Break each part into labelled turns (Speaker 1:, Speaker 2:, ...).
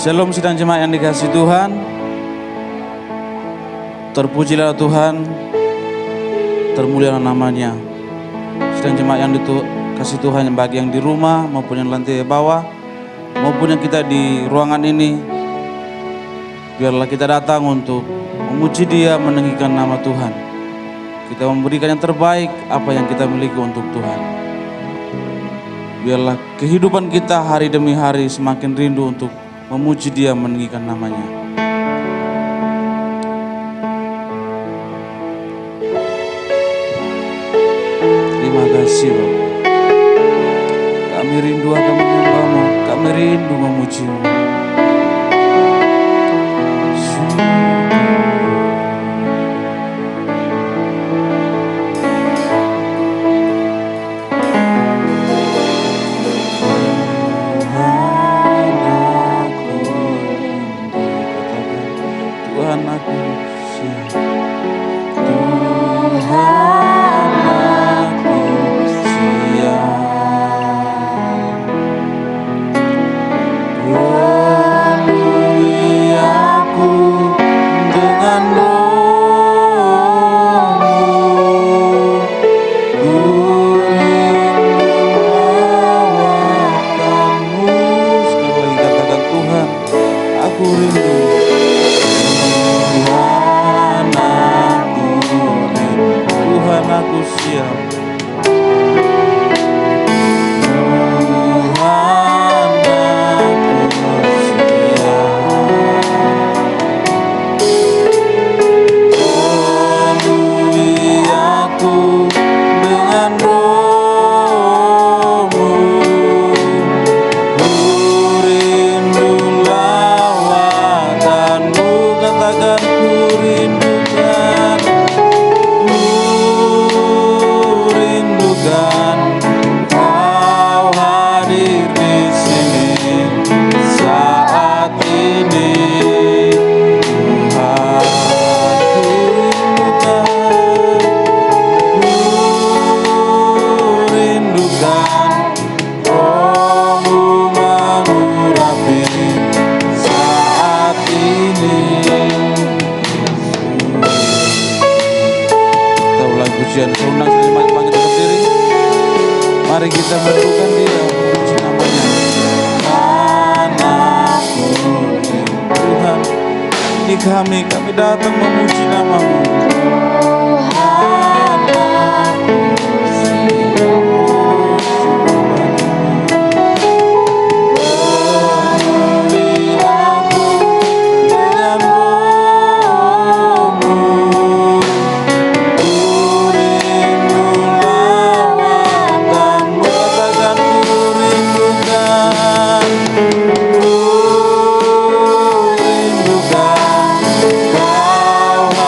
Speaker 1: Shalom sidang jemaat yang dikasihi Tuhan. Terpujilah Tuhan, termulialah namanya. Sidang jemaat yang dikasihi Tuhan, bagi yang di rumah maupun yang lantai bawah maupun yang kita di ruangan ini, biarlah kita datang untuk memuji Dia, meninggikan nama Tuhan. Kita memberikan yang terbaik apa yang kita miliki untuk Tuhan. Biarlah kehidupan kita hari demi hari semakin rindu untuk memuji Dia, meninggikan namanya. Terima kasih Bapak. Kami rindu akan menyembah-Mu, kami rindu memuji-Mu. Mari kita mendudukan Dia, memuji namanya. Anakku Tuhan, ini kami datang memuji nama-Mu.
Speaker 2: Kau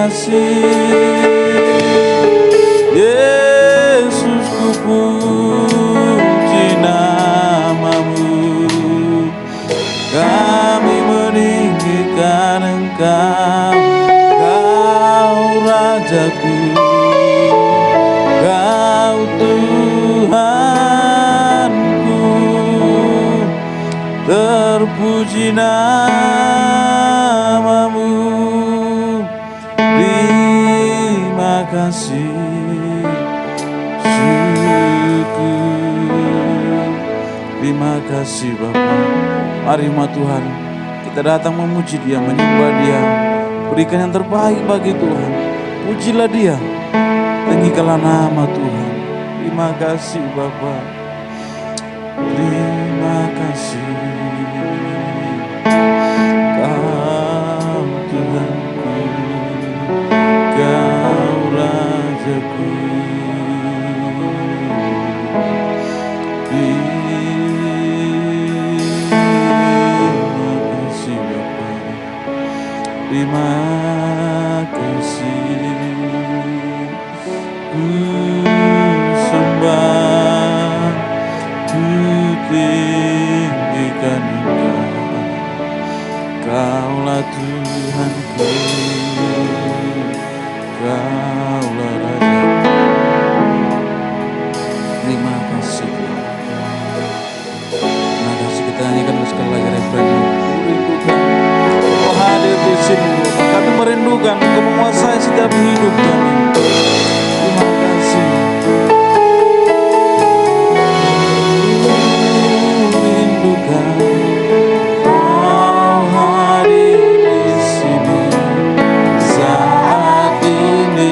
Speaker 1: kasih. Yesus ku puji namamu, kami meninggikan Engkau, Kau Rajaku, Kau Tuhanku, terpuji namamu. Terima kasih, syukur. Terima kasih Bapa. Mari umat Tuhan, kita datang memuji Dia, menyembah Dia, berikan yang terbaik bagi Tuhan. Pujilah Dia, tinggikanlah nama Tuhan. Terima kasih Bapa. Terima kasih. Kau Tuhanku, Kau Rajaku. Terima kasih, ku sembah, ku tinggikan Engkau, Kaulah Tuhanku, Kaulah Rajaku. Terima kasih, terima kasih. Kita nyanyikan sekali lagi refrennya. Kau hadir di sini, kami merindukan Kau menguasai setiap hidup kami. Terima kasih. Rindukan Kau hadir di sini saat ini.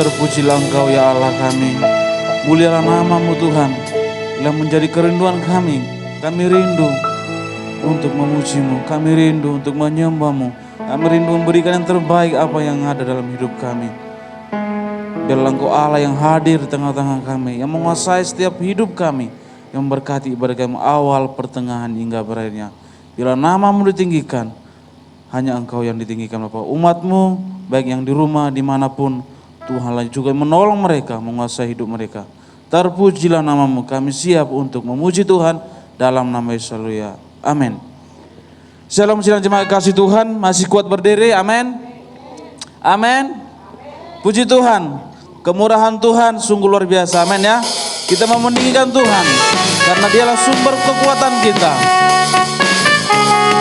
Speaker 1: Terpujilah Engkau ya Allah kami, mulialah namamu Tuhan, yang menjadi kerinduan kami. Kami rindu untuk memujimu, kami rindu untuk menyembahmu, kami rindu memberikan yang terbaik apa yang ada dalam hidup kami. Biarlah Engkau Allah yang hadir di tengah-tengah kami, yang menguasai setiap hidup kami, yang memberkati ibadah kami awal, pertengahan hingga berakhirnya. Biarlah namamu ditinggikan, hanya Engkau yang ditinggikan Bapa. Umatmu baik yang di rumah dimanapun, Tuhanlah juga menolong mereka, menguasai hidup mereka. Terpujilah namamu, kami siap untuk memuji Tuhan dalam nama Yesus. Haleluya. Amin. Shalom sidang jemaat kasih Tuhan, masih kuat berdiri, amin. Amin. Puji Tuhan, kemurahan Tuhan sungguh luar biasa, amin ya. Kita mau meninggikan Tuhan, karena Dialah sumber kekuatan kita.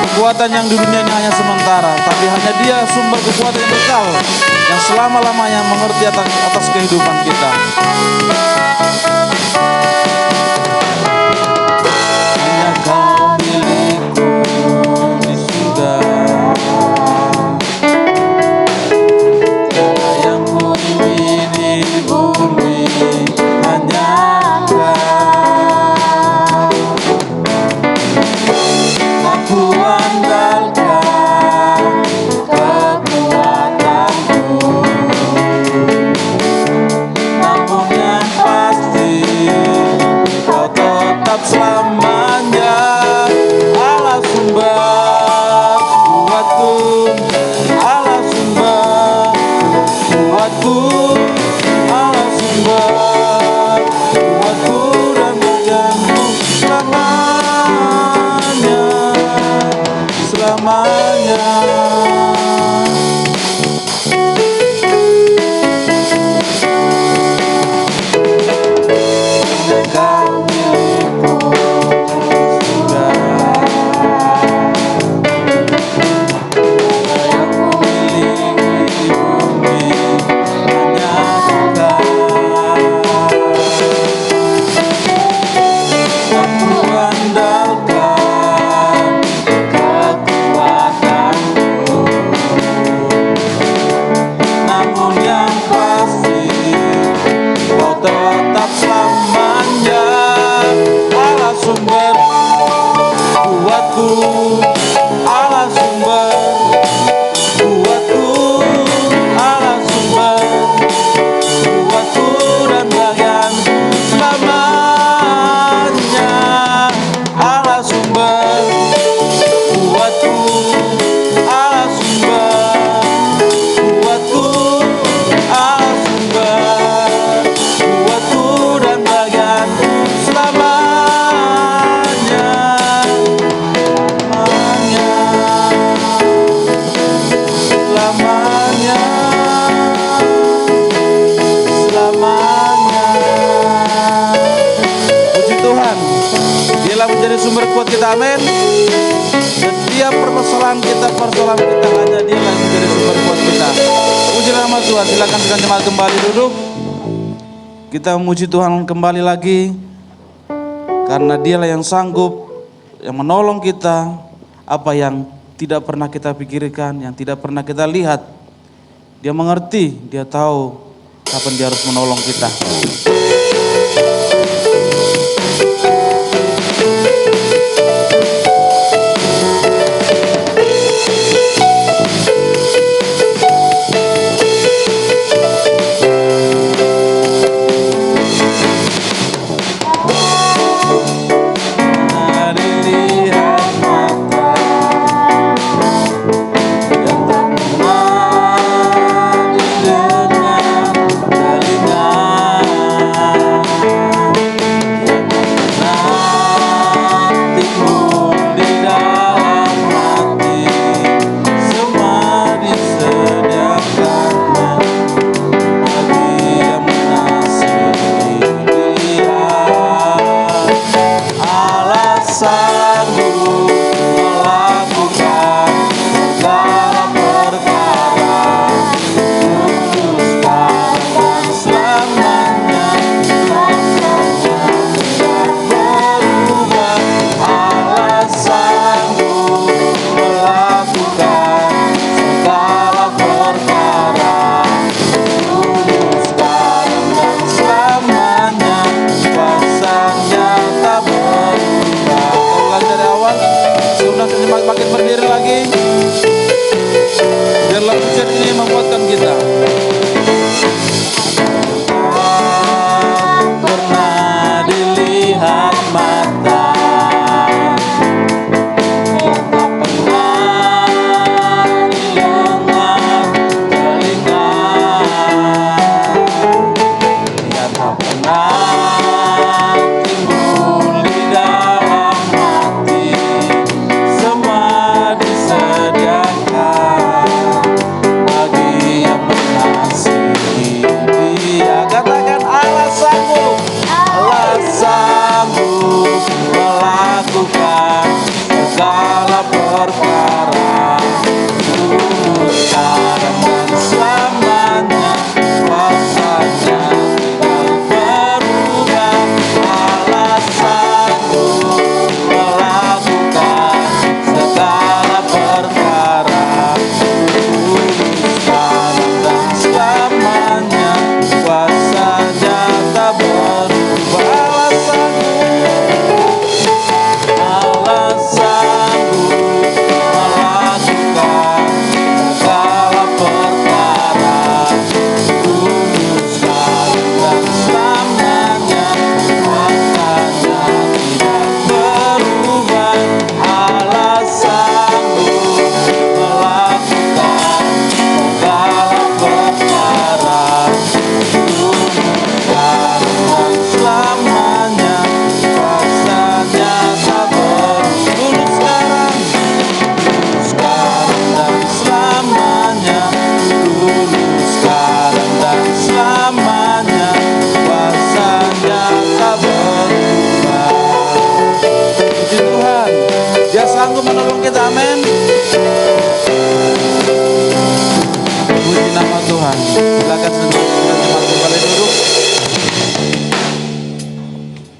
Speaker 1: Kekuatan yang di dunia ini hanya sementara, tapi hanya Dia sumber kekuatan yang kekal, yang selama-lamanya mengerti atas kehidupan kita. Hanya Kau milikku di surga, tiada yang ku ingini di bumi, hanya Kau. Aku andalkan kekuatanku, namun yang pasti sumber kuat kita, amin. Setiap persoalan kita hanya Dia yang menjadi sumber kuat kita. Puji nama Tuhan. Silakan sekalian jemaat kembali duduk. Kita memuji Tuhan kembali lagi karena Dialah yang sanggup, yang menolong kita apa yang tidak pernah kita pikirkan, yang tidak pernah kita lihat. Dia mengerti, Dia tahu kapan Dia harus menolong kita.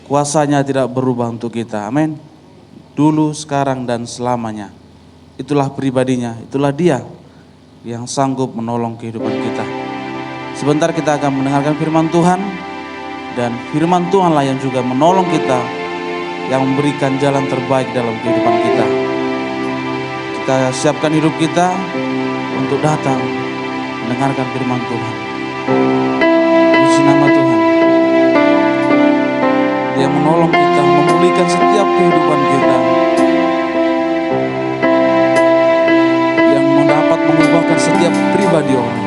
Speaker 1: Kuasanya tidak berubah untuk kita, amin. Dulu, sekarang, dan selamanya. Itulah pribadinya, itulah Dia yang sanggup menolong kehidupan kita. Sebentar kita akan mendengarkan firman Tuhan, dan firman Tuhanlah yang juga menolong kita, yang memberikan jalan terbaik dalam kehidupan kita. Kita siapkan hidup kita untuk datang mendengarkan firman Tuhan. Puji nama Tuhan. Dia menolong kita, memulihkan setiap kehidupan kita, yang dapat mengubahkan setiap pribadi orang.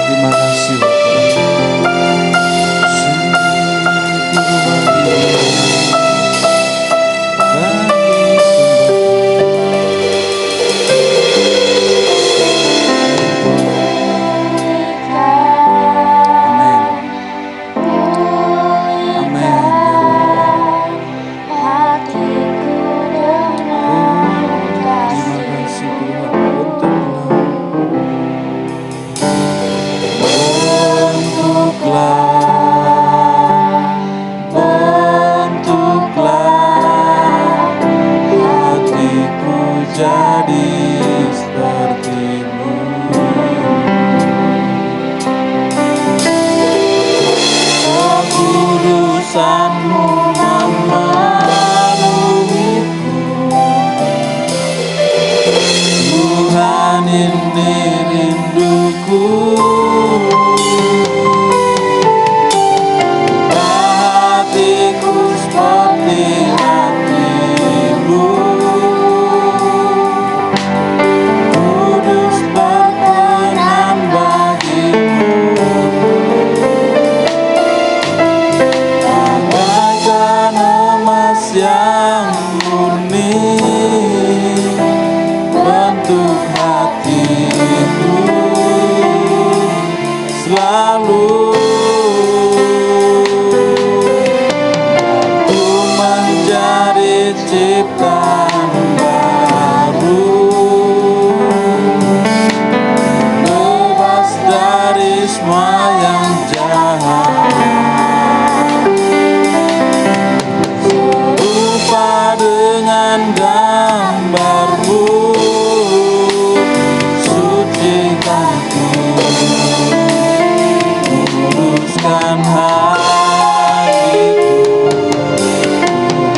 Speaker 1: Terima kasih. ciptaan baru, bebas dari semua yang jahat, serupa dengan gambarmu, sucikan ku, kuduskan hatiku,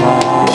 Speaker 1: Tuhan.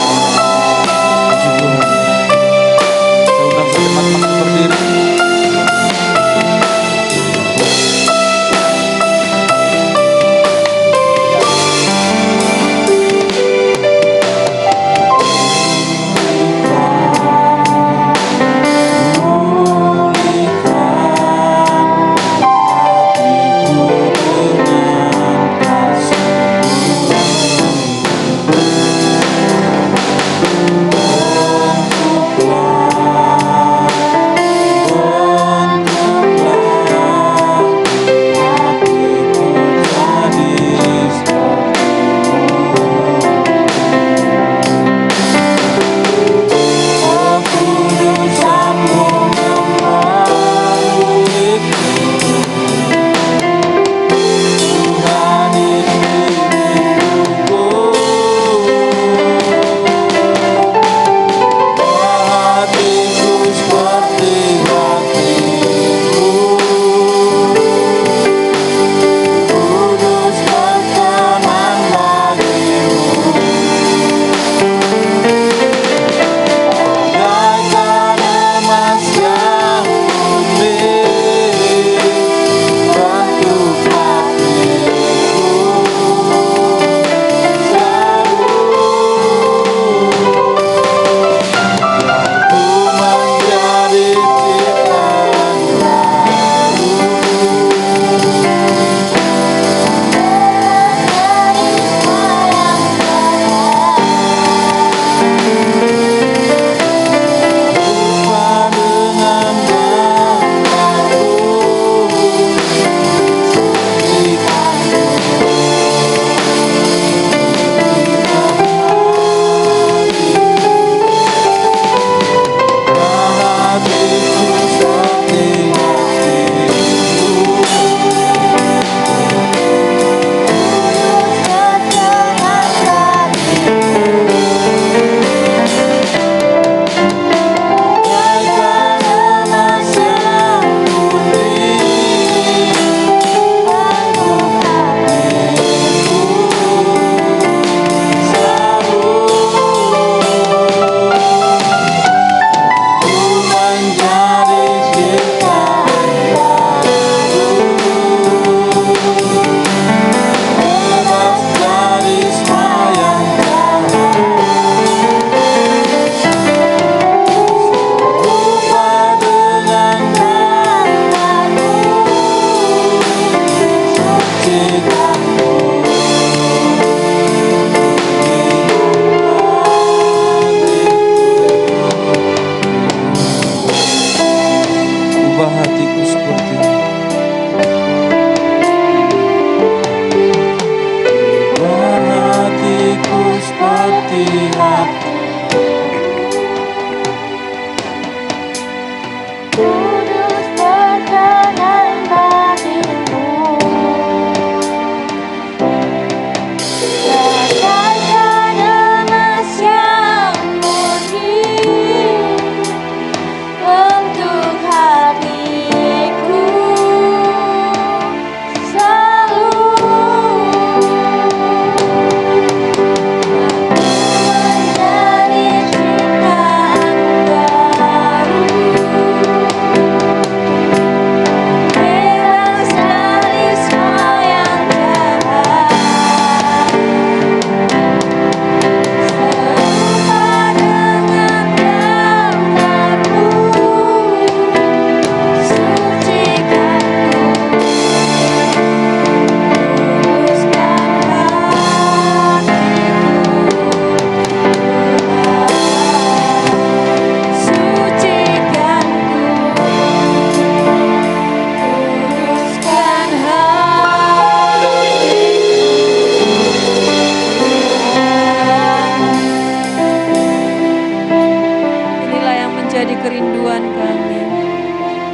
Speaker 2: menjadi kerinduan kami.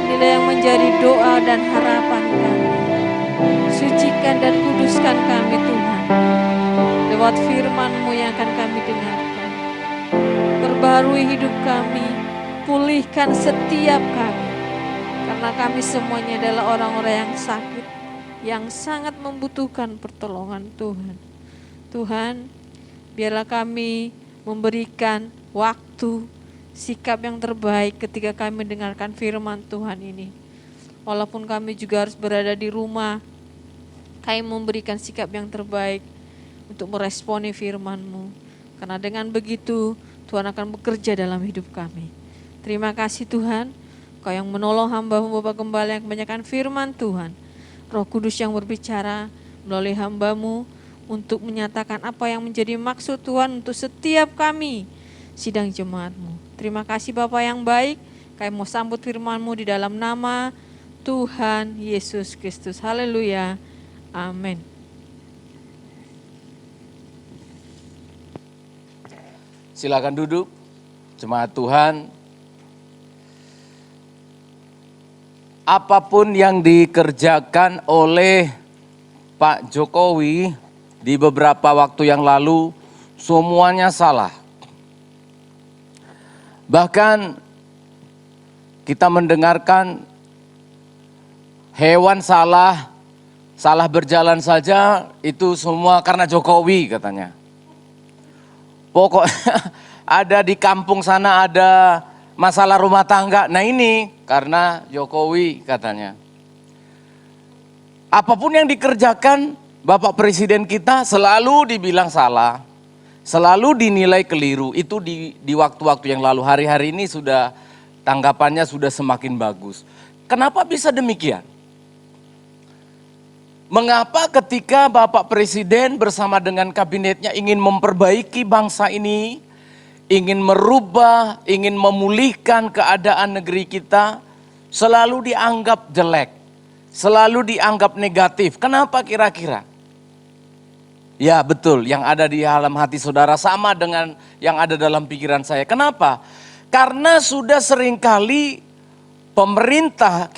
Speaker 2: Inilah yang menjadi doa dan harapan kami. Sucikan dan kuduskan kami Tuhan, lewat firman-Mu yang akan kami dengarkan. Perbarui hidup kami, pulihkan setiap kami, karena kami semuanya adalah orang-orang yang sakit, yang sangat membutuhkan pertolongan Tuhan. Tuhan, biarlah kami memberikan waktu, sikap yang terbaik ketika kami mendengarkan firman Tuhan ini. Walaupun kami juga harus berada di rumah, kami memberikan sikap yang terbaik untuk meresponi firman-Mu. Karena dengan begitu, Tuhan akan bekerja dalam hidup kami. Terima kasih Tuhan, Kau yang menolong hamba-Mu Bapak Gembala yang kebanyakan firman Tuhan. Roh Kudus yang berbicara melalui hamba-Mu untuk menyatakan apa yang menjadi maksud Tuhan untuk setiap kami, sidang jemaat-Mu. Terima kasih Bapa yang baik, kami mau sambut firman-Mu di dalam nama Tuhan Yesus Kristus. Haleluya. Amin.
Speaker 3: Silakan duduk, jemaat Tuhan. Apapun yang dikerjakan oleh Pak Jokowi di beberapa waktu yang lalu, semuanya salah. Bahkan kita mendengarkan hewan salah berjalan saja, itu semua karena Jokowi katanya. Pokoknya ada di kampung sana ada masalah rumah tangga, nah ini karena Jokowi katanya. Apapun yang dikerjakan Bapak Presiden kita selalu dibilang salah, selalu dinilai keliru. Itu di waktu-waktu yang lalu. Hari-hari ini sudah tanggapannya sudah semakin bagus. Kenapa bisa demikian? Mengapa ketika Bapak Presiden bersama dengan kabinetnya ingin memperbaiki bangsa ini, ingin merubah, ingin memulihkan keadaan negeri kita, selalu dianggap jelek, selalu dianggap negatif. Kenapa kira-kira? Ya betul, yang ada di dalam hati saudara sama dengan yang ada dalam pikiran saya. Kenapa? Karena sudah seringkali pemerintah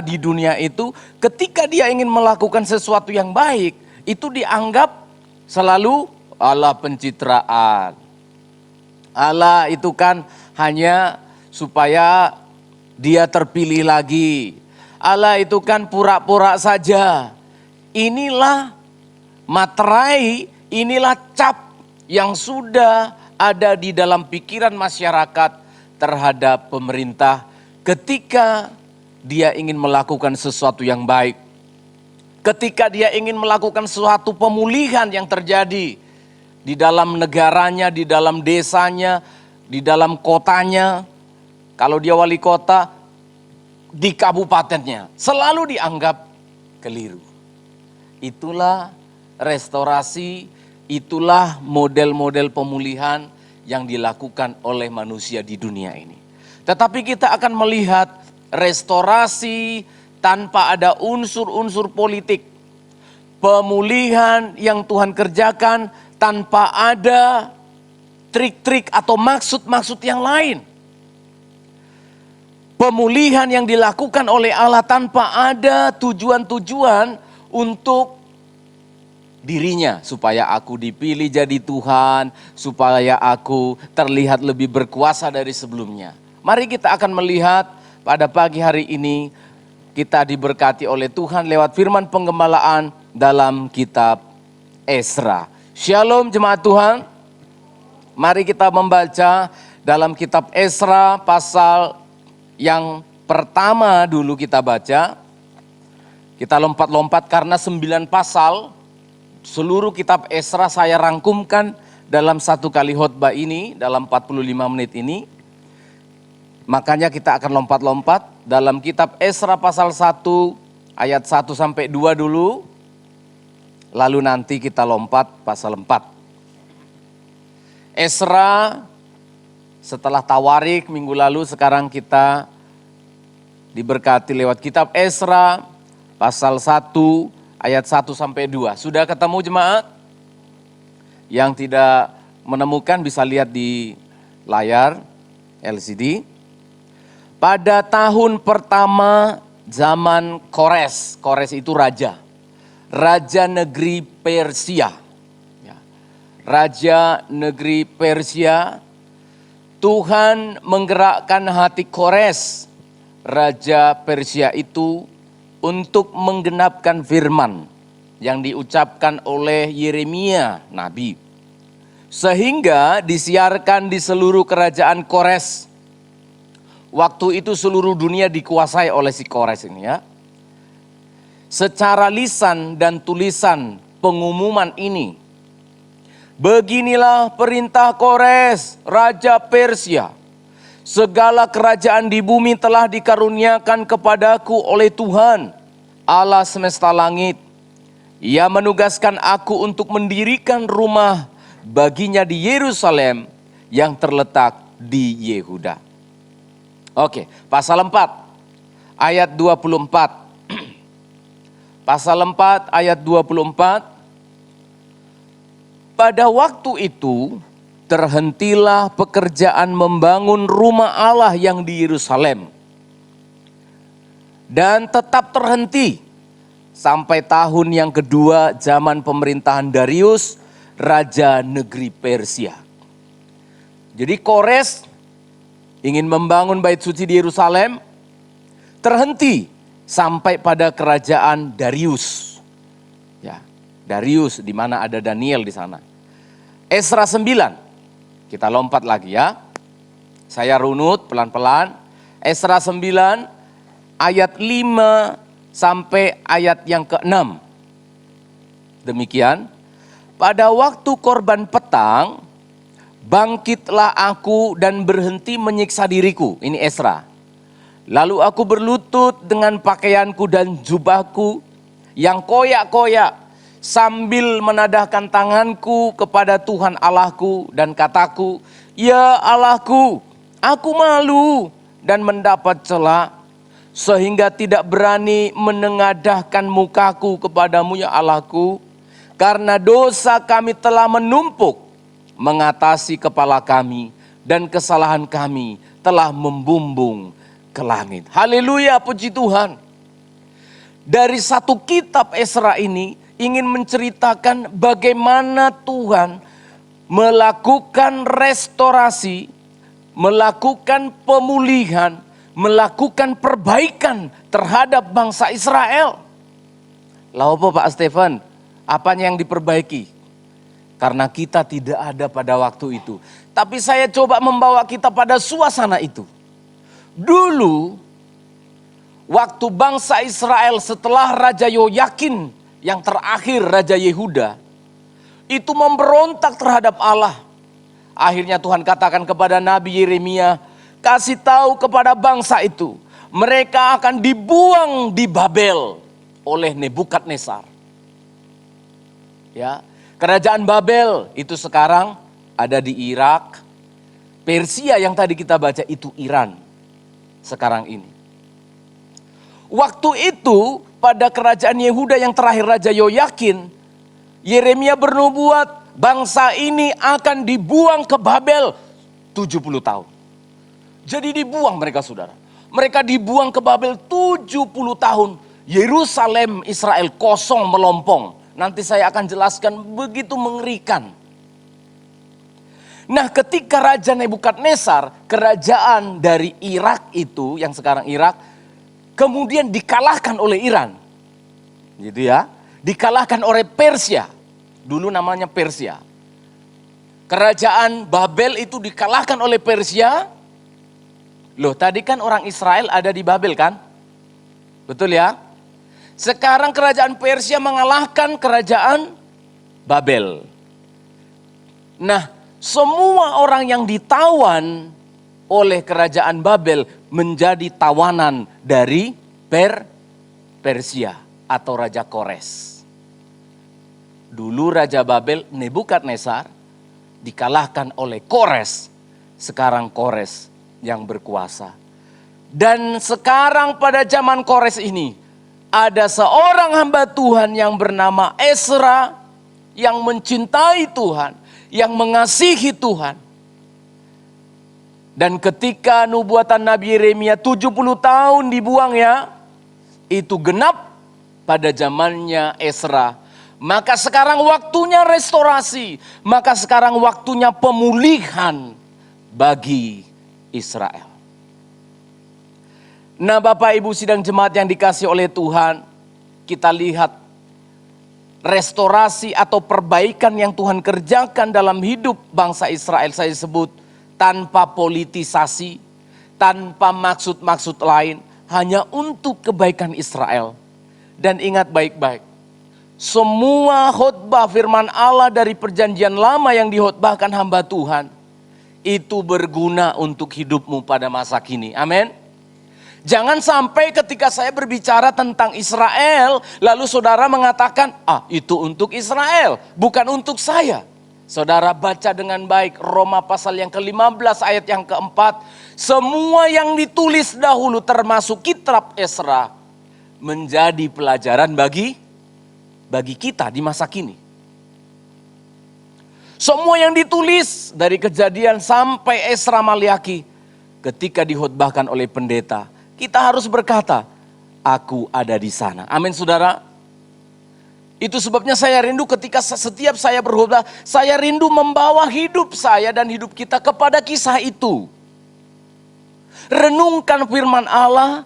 Speaker 3: di dunia itu ketika dia ingin melakukan sesuatu yang baik, itu dianggap selalu ala pencitraan. Allah itu kan hanya supaya dia terpilih lagi. Allah itu kan pura-pura saja. Inilah materai, inilah cap yang sudah ada di dalam pikiran masyarakat terhadap pemerintah ketika dia ingin melakukan sesuatu yang baik. Ketika dia ingin melakukan suatu pemulihan yang terjadi di dalam negaranya, di dalam desanya, di dalam kotanya. Kalau dia wali kota, di kabupatennya, selalu dianggap keliru. Itulah restorasi, itulah model-model pemulihan yang dilakukan oleh manusia di dunia ini. Tetapi kita akan melihat restorasi tanpa ada unsur-unsur politik. Pemulihan yang Tuhan kerjakan tanpa ada trik-trik atau maksud-maksud yang lain. Pemulihan yang dilakukan oleh Allah tanpa ada tujuan-tujuan untuk dirinya. Supaya aku dipilih jadi Tuhan, supaya aku terlihat lebih berkuasa dari sebelumnya. Mari kita akan melihat pada pagi hari ini kita diberkati oleh Tuhan lewat firman pengembalaan dalam kitab Esra. Shalom jemaat Tuhan. Mari kita membaca dalam kitab Esra pasal yang pertama dulu kita baca. Kita lompat-lompat karena 9 pasal. Seluruh kitab Esra saya rangkumkan dalam satu kali khotbah ini, dalam 45 menit ini. Makanya kita akan lompat-lompat dalam kitab Esra pasal 1 ayat 1 sampai 2 dulu. Lalu nanti kita lompat pasal 4. Esra setelah Tawarik minggu lalu, sekarang kita diberkati lewat kitab Esra pasal 1 ayat 1 sampai 2. Sudah ketemu jemaat? Yang tidak menemukan bisa lihat di layar. LCD. Pada tahun pertama zaman Kores. Kores itu raja. Raja negeri Persia. Ya. Raja negeri Persia. Tuhan menggerakkan hati Kores, raja Persia itu, untuk menggenapkan firman yang diucapkan oleh Yeremia nabi. Sehingga disiarkan di seluruh kerajaan Kores. Waktu itu seluruh dunia dikuasai oleh si Kores ini ya. Secara lisan dan tulisan pengumuman ini. Beginilah perintah Kores, raja Persia. Segala kerajaan di bumi telah dikaruniakan kepadaku oleh Tuhan, Allah semesta langit. Ia menugaskan aku untuk mendirikan rumah baginya di Yerusalem yang terletak di Yehuda. Oke, pasal 4 ayat 24. Pasal 4 ayat 24. Pada waktu itu terhentilah pekerjaan membangun rumah Allah yang di Yerusalem. Dan tetap terhenti sampai tahun yang kedua zaman pemerintahan Darius, raja negeri Persia. Jadi Kores ingin membangun bait suci di Yerusalem, terhenti sampai pada kerajaan Darius. Ya, Darius di mana ada Daniel di sana. Esra 9, kita lompat lagi ya. Saya runut pelan-pelan. Esra 9 ayat 5 sampai ayat yang ke-6. Demikian, pada waktu korban petang, bangkitlah aku dan berhenti menyiksa diriku. Ini Esra. Lalu aku berlutut dengan pakaianku dan jubahku yang koyak-koyak, sambil menadahkan tanganku kepada Tuhan Allahku dan kataku, ya Allahku, aku malu dan mendapat cela, sehingga tidak berani menengadahkan mukaku kepadamu ya Allahku, karena dosa kami telah menumpuk mengatasi kepala kami, dan kesalahan kami telah membumbung ke langit. Haleluya, puji Tuhan. Dari satu kitab Esra ini ingin menceritakan bagaimana Tuhan melakukan restorasi, melakukan pemulihan, melakukan perbaikan terhadap bangsa Israel. Lalu apa Pak Stefan? Apanya yang diperbaiki? Karena kita tidak ada pada waktu itu. Tapi saya coba membawa kita pada suasana itu. Dulu, waktu bangsa Israel setelah Raja Yoyakin, yang terakhir Raja Yehuda, itu memberontak terhadap Allah. Akhirnya Tuhan katakan kepada Nabi Yeremia, kasih tahu kepada bangsa itu, mereka akan dibuang di Babel oleh Nebukadnezar. Ya, kerajaan Babel itu sekarang ada di Irak. Persia yang tadi kita baca itu Iran sekarang ini. Waktu itu pada kerajaan Yehuda yang terakhir Raja Yoyakin, Yeremia bernubuat bangsa ini akan dibuang ke Babel 70 tahun. Jadi dibuang mereka saudara. Mereka dibuang ke Babel 70 tahun. Yerusalem Israel kosong melompong. Nanti saya akan jelaskan, begitu mengerikan. Nah, ketika Raja Nebukadnezar, kerajaan dari Irak itu, yang sekarang Irak, kemudian dikalahkan oleh Iran. Gitu ya. Dikalahkan oleh Persia. Dulu namanya Persia. Kerajaan Babel itu dikalahkan oleh Persia. Loh, tadi kan orang Israel ada di Babel kan? Betul ya? Sekarang kerajaan Persia mengalahkan kerajaan Babel. Nah, semua orang yang ditawan oleh kerajaan Babel menjadi tawanan dari Persia atau Raja Kores. Dulu Raja Babel Nebukadnezar dikalahkan oleh Kores. Sekarang Kores yang berkuasa. Dan sekarang pada zaman Kores ini ada seorang hamba Tuhan yang bernama Esra yang mencintai Tuhan, yang mengasihi Tuhan. Dan ketika nubuatan Nabi Yeremia 70 tahun dibuang ya, itu genap pada zamannya Ezra. Maka sekarang waktunya restorasi, maka sekarang waktunya pemulihan bagi Israel. Nah Bapak Ibu sidang jemaat yang dikasih oleh Tuhan, kita lihat restorasi atau perbaikan yang Tuhan kerjakan dalam hidup bangsa Israel, saya sebut tanpa politisasi, tanpa maksud-maksud lain, hanya untuk kebaikan Israel. Dan ingat baik-baik, semua khotbah firman Allah dari perjanjian lama yang dihotbahkan hamba Tuhan, itu berguna untuk hidupmu pada masa kini. Amin. Jangan sampai ketika saya berbicara tentang Israel, lalu saudara mengatakan, itu untuk Israel, bukan untuk saya. Saudara baca dengan baik Roma pasal yang ke-15 ayat yang ke-4. Semua yang ditulis dahulu termasuk kitab Ezra menjadi pelajaran bagi kita di masa kini. Semua yang ditulis dari Kejadian sampai Ezra Maliaki, ketika dihotbahkan oleh pendeta, kita harus berkata, aku ada di sana. Amin saudara. Itu sebabnya saya rindu ketika setiap saya berkhotbah, saya rindu membawa hidup saya dan hidup kita kepada kisah itu. Renungkan firman Allah,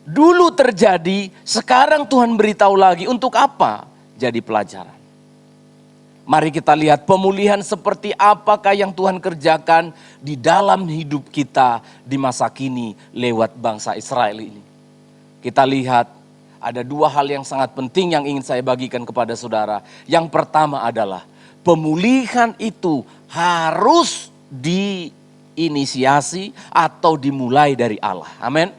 Speaker 3: dulu terjadi, sekarang Tuhan beritahu lagi untuk apa? Jadi pelajaran. Mari kita lihat pemulihan seperti apakah yang Tuhan kerjakan di dalam hidup kita di masa kini lewat bangsa Israel ini. Kita lihat ada dua hal yang sangat penting yang ingin saya bagikan kepada saudara. Yang pertama adalah pemulihan itu harus diinisiasi atau dimulai dari Allah. Amin.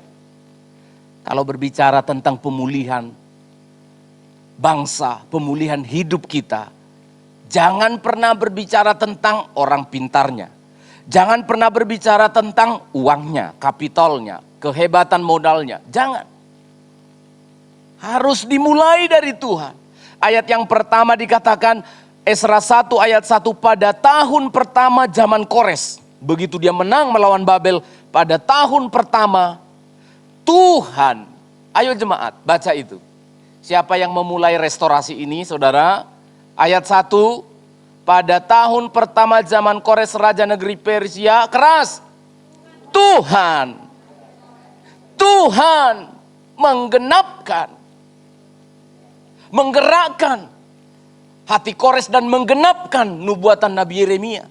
Speaker 3: Kalau berbicara tentang pemulihan bangsa, pemulihan hidup kita, jangan pernah berbicara tentang orang pintarnya. Jangan pernah berbicara tentang uangnya, kapitalnya, kehebatan modalnya. Jangan. Harus dimulai dari Tuhan. Ayat yang pertama dikatakan, Ezra 1 ayat 1, pada tahun pertama zaman Kores. Begitu dia menang melawan Babel, pada tahun pertama Tuhan. Ayo jemaat, baca itu. Siapa yang memulai restorasi ini saudara? Ayat 1, pada tahun pertama zaman Kores Raja negeri Persia, keras. Tuhan menggerakkan hati Kores dan menggenapkan nubuatan Nabi Yeremia.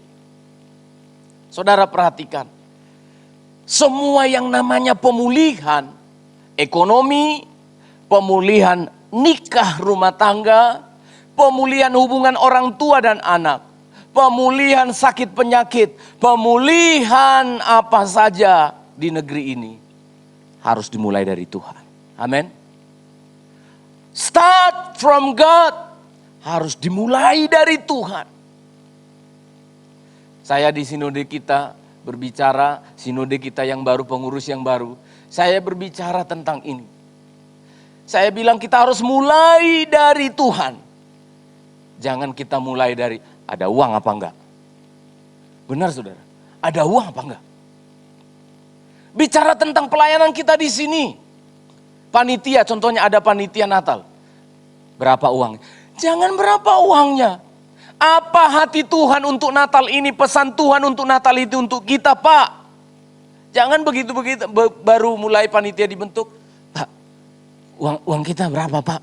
Speaker 3: Saudara perhatikan, semua yang namanya pemulihan ekonomi, pemulihan nikah rumah tangga, pemulihan hubungan orang tua dan anak, pemulihan sakit penyakit, pemulihan apa saja di negeri ini harus dimulai dari Tuhan. Amin. Start from God, harus dimulai dari Tuhan. Saya di sinode kita berbicara, sinode kita yang baru, pengurus yang baru, saya berbicara tentang ini. Saya bilang kita harus mulai dari Tuhan. Jangan kita mulai dari ada uang apa enggak. Benar saudara, ada uang apa enggak. Bicara tentang pelayanan kita di sini. Panitia, contohnya ada panitia Natal. Berapa uang? Jangan berapa uangnya. Apa hati Tuhan untuk Natal ini, pesan Tuhan untuk Natal itu untuk kita Pak. Jangan begitu-begitu baru mulai panitia dibentuk. Pak, uang kita berapa Pak?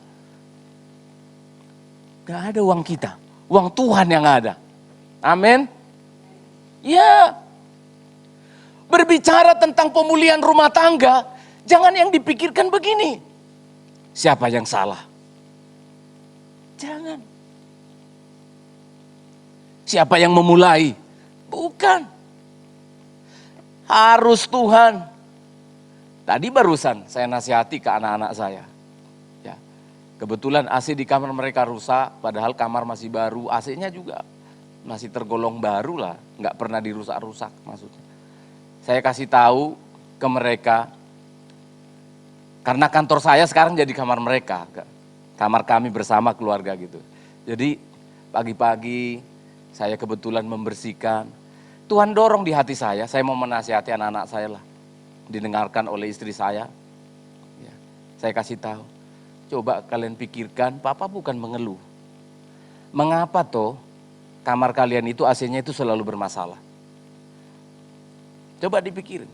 Speaker 3: Gak ada uang kita, uang Tuhan yang ada. Amin. Ya. Berbicara tentang pemulihan rumah tangga, jangan yang dipikirkan begini. Siapa yang salah? Jangan. Siapa yang memulai? Bukan. Harus Tuhan. Tadi barusan saya nasihati ke anak-anak saya. Ya, kebetulan AC di kamar mereka rusak, padahal kamar masih baru. AC-nya juga masih tergolong baru lah, nggak pernah dirusak-rusak maksudnya. Saya kasih tahu ke mereka, karena kantor saya sekarang jadi kamar mereka, kamar kami bersama keluarga gitu. Jadi pagi-pagi saya kebetulan membersihkan. Tuhan dorong di hati saya mau menasihati anak-anak saya lah. Didengarkan oleh istri saya. Ya, saya kasih tahu, coba kalian pikirkan, papa bukan mengeluh. Mengapa toh kamar kalian itu AC-nya itu selalu bermasalah? Coba dipikirin.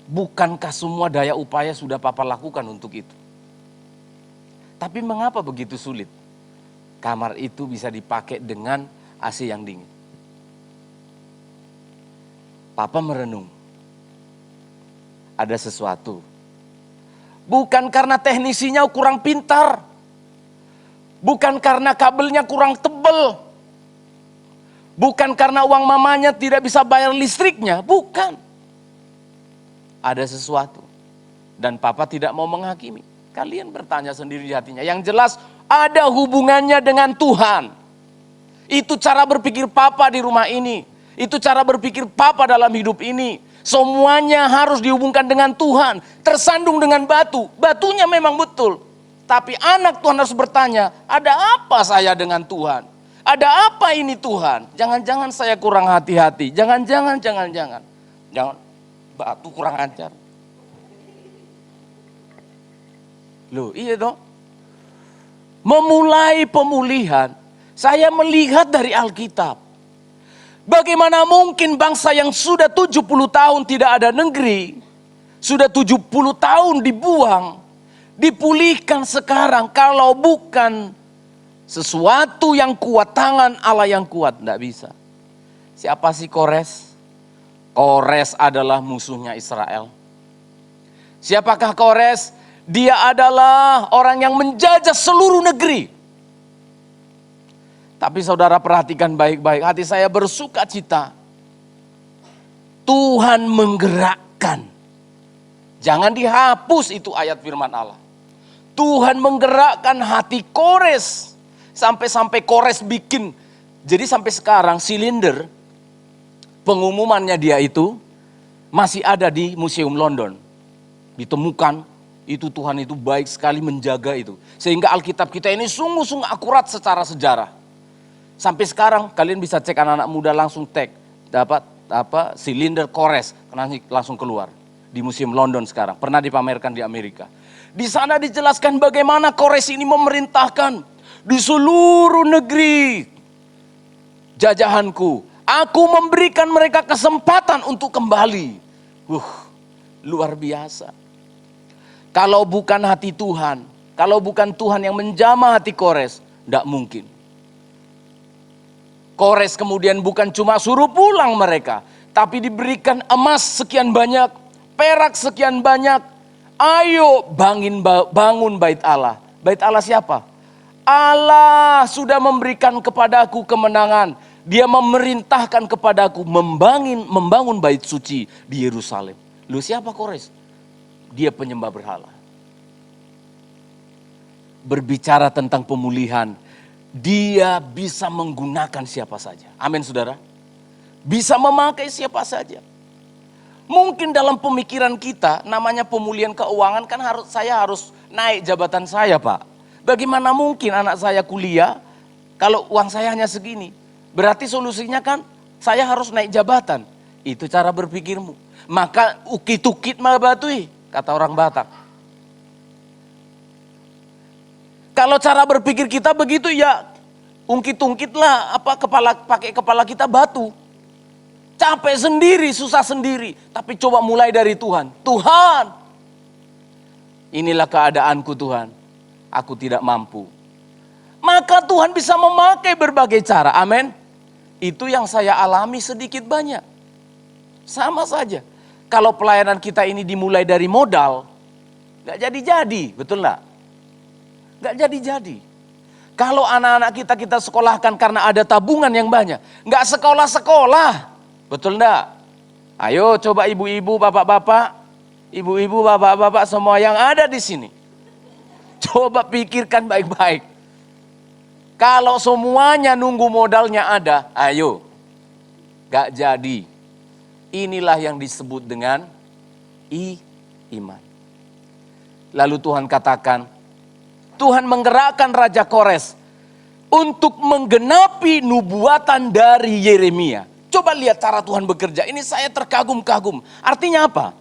Speaker 3: Bukankah semua daya upaya sudah papa lakukan untuk itu? Tapi mengapa begitu sulit? Kamar itu bisa dipakai dengan AC yang dingin. Papa merenung. Ada sesuatu. Bukan karena teknisinya kurang pintar. Bukan karena kabelnya kurang tebal. Bukan karena uang mamanya tidak bisa bayar listriknya. Bukan. Ada sesuatu. Dan papa tidak mau menghakimi. Kalian bertanya sendiri di hatinya. Yang jelas ada hubungannya dengan Tuhan. Itu cara berpikir papa di rumah ini. Itu cara berpikir papa dalam hidup ini. Semuanya harus dihubungkan dengan Tuhan. Tersandung dengan batu. Batunya memang betul. Tapi anak Tuhan harus bertanya, ada apa saya dengan Tuhan? Ada apa ini Tuhan? Jangan-jangan saya kurang hati-hati. Jangan. Jangan, batu kurang ajar. Loh, iya dong. Memulai pemulihan, saya melihat dari Alkitab. Bagaimana mungkin bangsa yang sudah 70 tahun tidak ada negeri, sudah 70 tahun dibuang, dipulihkan sekarang kalau bukan sesuatu yang kuat, tangan Allah yang kuat, tidak bisa. Siapa sih Kores? Kores adalah musuhnya Israel. Siapakah Kores? Dia adalah orang yang menjajah seluruh negeri. Tapi saudara perhatikan baik-baik, hati saya bersuka cita. Tuhan menggerakkan. Jangan dihapus itu ayat firman Allah. Tuhan menggerakkan hati Kores. Sampai-sampai Kores bikin. Jadi sampai sekarang silinder pengumumannya dia itu masih ada di Museum London. Ditemukan, itu Tuhan itu baik sekali menjaga itu. Sehingga Alkitab kita ini sungguh-sungguh akurat secara sejarah. Sampai sekarang kalian bisa cek, anak-anak muda langsung tag, dapat apa silinder Kores, langsung keluar di Museum London sekarang. Pernah dipamerkan di Amerika. Di sana dijelaskan bagaimana Kores ini memerintahkan di seluruh negeri jajahanku. Aku memberikan mereka kesempatan untuk kembali. Luar biasa. Kalau bukan hati Tuhan, kalau bukan Tuhan yang menjamah hati Kores, tidak mungkin. Kores kemudian bukan cuma suruh pulang mereka, tapi diberikan emas sekian banyak, perak sekian banyak. Ayo bangun bait Allah. Bait Allah siapa? Allah sudah memberikan kepadaku kemenangan. Dia memerintahkan kepadaku membangun bait suci di Yerusalem. Lu siapa Kores? Dia penyembah berhala. Berbicara tentang pemulihan, dia bisa menggunakan siapa saja. Amin saudara. Bisa memakai siapa saja. Mungkin dalam pemikiran kita namanya pemulihan keuangan kan saya harus naik jabatan saya Pak. Bagaimana mungkin anak saya kuliah kalau uang saya hanya segini. Berarti solusinya kan saya harus naik jabatan. Itu cara berpikirmu. Maka ukit-ukit malah batui, kata orang Batak. Kalau cara berpikir kita begitu ya ungkit-ungkit lah pakai kepala kita batu. Capek sendiri, susah sendiri. Tapi coba mulai dari Tuhan. Tuhan, inilah keadaanku Tuhan. Aku tidak mampu. Maka Tuhan bisa memakai berbagai cara. Amin. Itu yang saya alami sedikit banyak. Sama saja. Kalau pelayanan kita ini dimulai dari modal, gak jadi-jadi, betul gak? Gak jadi-jadi. Kalau anak-anak kita sekolahkan karena ada tabungan yang banyak. Gak sekolah-sekolah. Betul enggak? Ayo coba ibu-ibu, bapak-bapak. Ibu-ibu, bapak-bapak semua yang ada di sini. Coba pikirkan baik-baik. Kalau semuanya nunggu modalnya ada, ayo. Gak jadi. Inilah yang disebut dengan iman. Lalu Tuhan katakan, Tuhan menggerakkan Raja Kores untuk menggenapi nubuatan dari Yeremia. Coba lihat cara Tuhan bekerja. Ini saya terkagum-kagum. Artinya apa?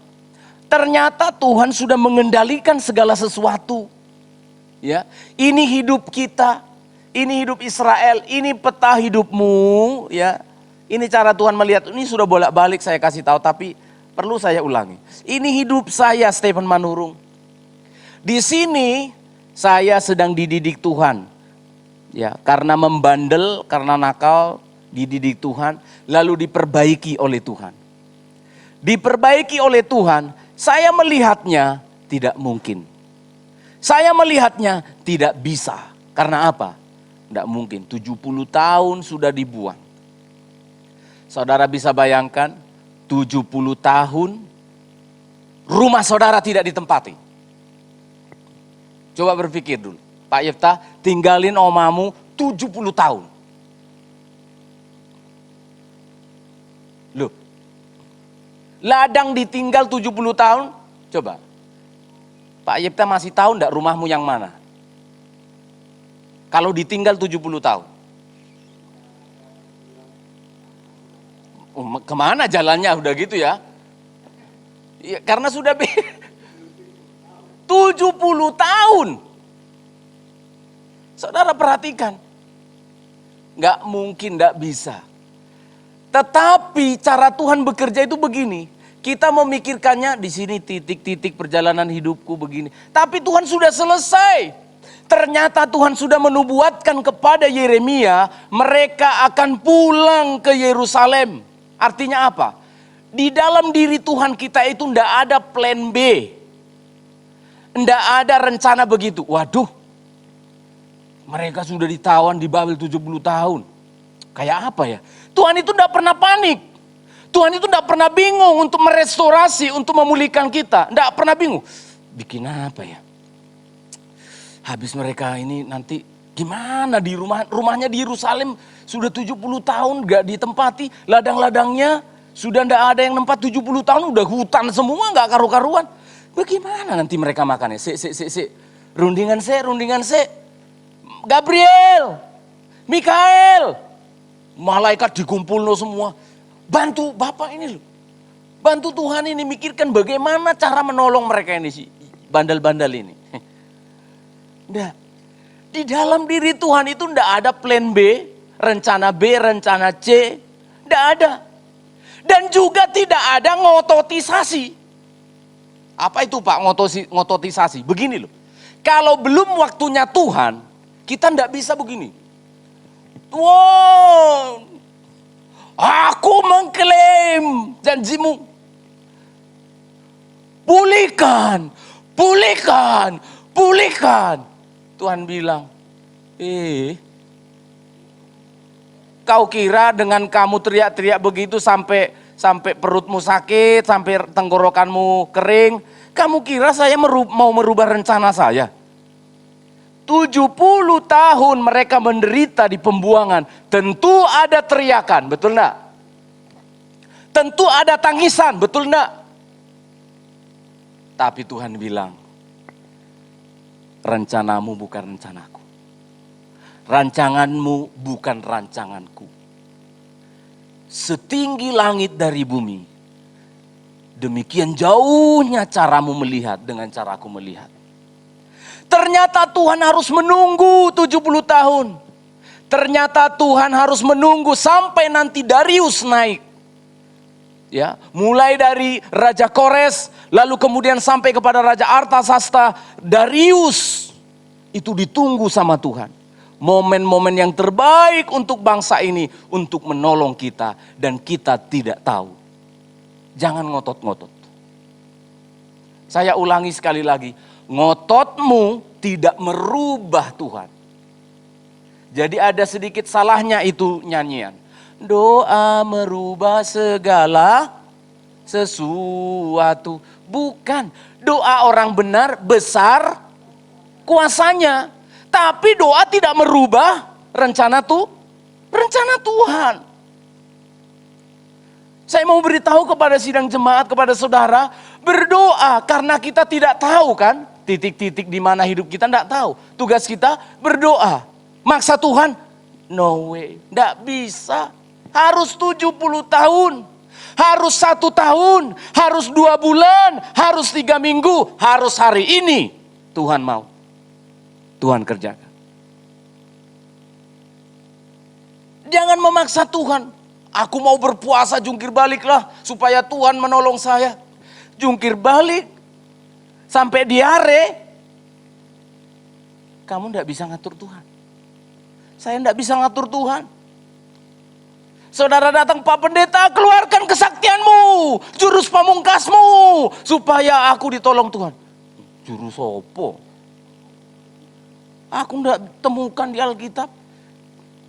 Speaker 3: Ternyata Tuhan sudah mengendalikan segala sesuatu. Ya, ini hidup kita, ini hidup Israel, ini peta hidupmu, ya. Ini cara Tuhan melihat. Ini sudah bolak-balik saya kasih tahu, tapi perlu saya ulangi. Ini hidup saya, Stephen Manurung. Di sini saya sedang dididik Tuhan. Ya, karena membandel, karena nakal, dididik Tuhan, lalu diperbaiki oleh Tuhan. Diperbaiki oleh Tuhan, saya melihatnya tidak mungkin. Saya melihatnya tidak bisa. Karena apa? Tidak mungkin, 70 tahun sudah dibuang. Saudara bisa bayangkan, 70 tahun rumah saudara tidak ditempati. Coba berpikir dulu. Pak Yefta, tinggalin omamu 70 tahun. Loh, ladang ditinggal 70 tahun, coba. Pak Yefta masih tahu enggak rumahmu yang mana? Kalau ditinggal 70 tahun. Kemana jalannya udah gitu ya? Ya karena sudah 70 tahun. Saudara perhatikan. Enggak mungkin, enggak bisa. Tetapi cara Tuhan bekerja itu begini. Kita memikirkannya di sini titik-titik perjalanan hidupku begini. Tapi Tuhan sudah selesai. Ternyata Tuhan sudah menubuatkan kepada Yeremia, mereka akan pulang ke Yerusalem. Artinya apa? Di dalam diri Tuhan kita itu tidak ada plan B. Tidak ada rencana begitu. Waduh, mereka sudah ditawan di Babel 70 tahun. Kayak apa ya? Tuhan itu tidak pernah panik. Tuhan itu tidak pernah bingung untuk merestorasi, untuk memulihkan kita. Tidak pernah bingung. Bikin apa ya? Habis mereka ini nanti gimana di rumahnya di Yerusalem sudah 70 tahun gak ditempati. Ladang-ladangnya sudah tidak ada yang nempat 70 tahun. Udah hutan semua gak karu-karuan. Bagaimana nanti mereka makannya? Rundingan se. Gabriel, Mikael, malaikat dikumpul semua. Bantu Bapak ini loh. Bantu Tuhan ini mikirkan bagaimana cara menolong mereka ini si bandel-bandel ini. Nggak. Di dalam diri Tuhan itu nggak ada plan B, rencana C. Nggak ada. Dan juga tidak ada ngototisasi. Apa itu Pak ngototisasi? Begini loh. Kalau belum waktunya Tuhan, kita nggak bisa begini. Wow. Aku mengklaim janjimu. Pulihkan. Tuhan bilang, kau kira dengan kamu teriak-teriak begitu sampai perutmu sakit, sampai tenggorokanmu kering, kamu kira saya mau merubah rencana saya? 70 tahun mereka menderita di pembuangan. Tentu ada teriakan, betul enggak? Tentu ada tangisan, betul enggak? Tapi Tuhan bilang, rencanamu bukan rencanaku. Rancanganmu bukan rancanganku. Setinggi langit dari bumi, demikian jauhnya caramu melihat dengan caraku melihat. Ternyata Tuhan harus menunggu 70 tahun. Ternyata Tuhan harus menunggu sampai nanti Darius naik. Ya, mulai dari Raja Kores, lalu kemudian sampai kepada Raja Artasasta, Darius itu ditunggu sama Tuhan. Momen-momen yang terbaik untuk bangsa ini, untuk menolong kita, dan kita tidak tahu. Jangan ngotot-ngotot. Saya ulangi sekali lagi, ngototmu tidak merubah Tuhan. Jadi ada sedikit salahnya itu nyanyian. Doa merubah segala sesuatu. Bukan. Doa orang benar besar kuasanya. Tapi doa tidak merubah rencana Tuhan. Saya mau beritahu kepada sidang jemaat, kepada saudara, berdoa karena kita tidak tahu kan, titik-titik di mana hidup kita tidak tahu. Tugas kita berdoa. Maksa Tuhan, no way, tidak bisa. Harus 70 tahun. Harus 1 tahun. Harus 2 bulan. Harus 3 minggu. Harus hari ini. Tuhan mau. Tuhan kerjakan. Jangan memaksa Tuhan. Aku mau berpuasa, jungkir baliklah. Supaya Tuhan menolong saya. Jungkir balik. Sampai diare. Kamu tidak bisa ngatur Tuhan. Saya tidak bisa ngatur Tuhan. Saudara datang, Pak Pendeta, keluarkan kesaktianmu, jurus pamungkasmu, supaya aku ditolong Tuhan. Jurus apa? Aku tidak temukan di Alkitab.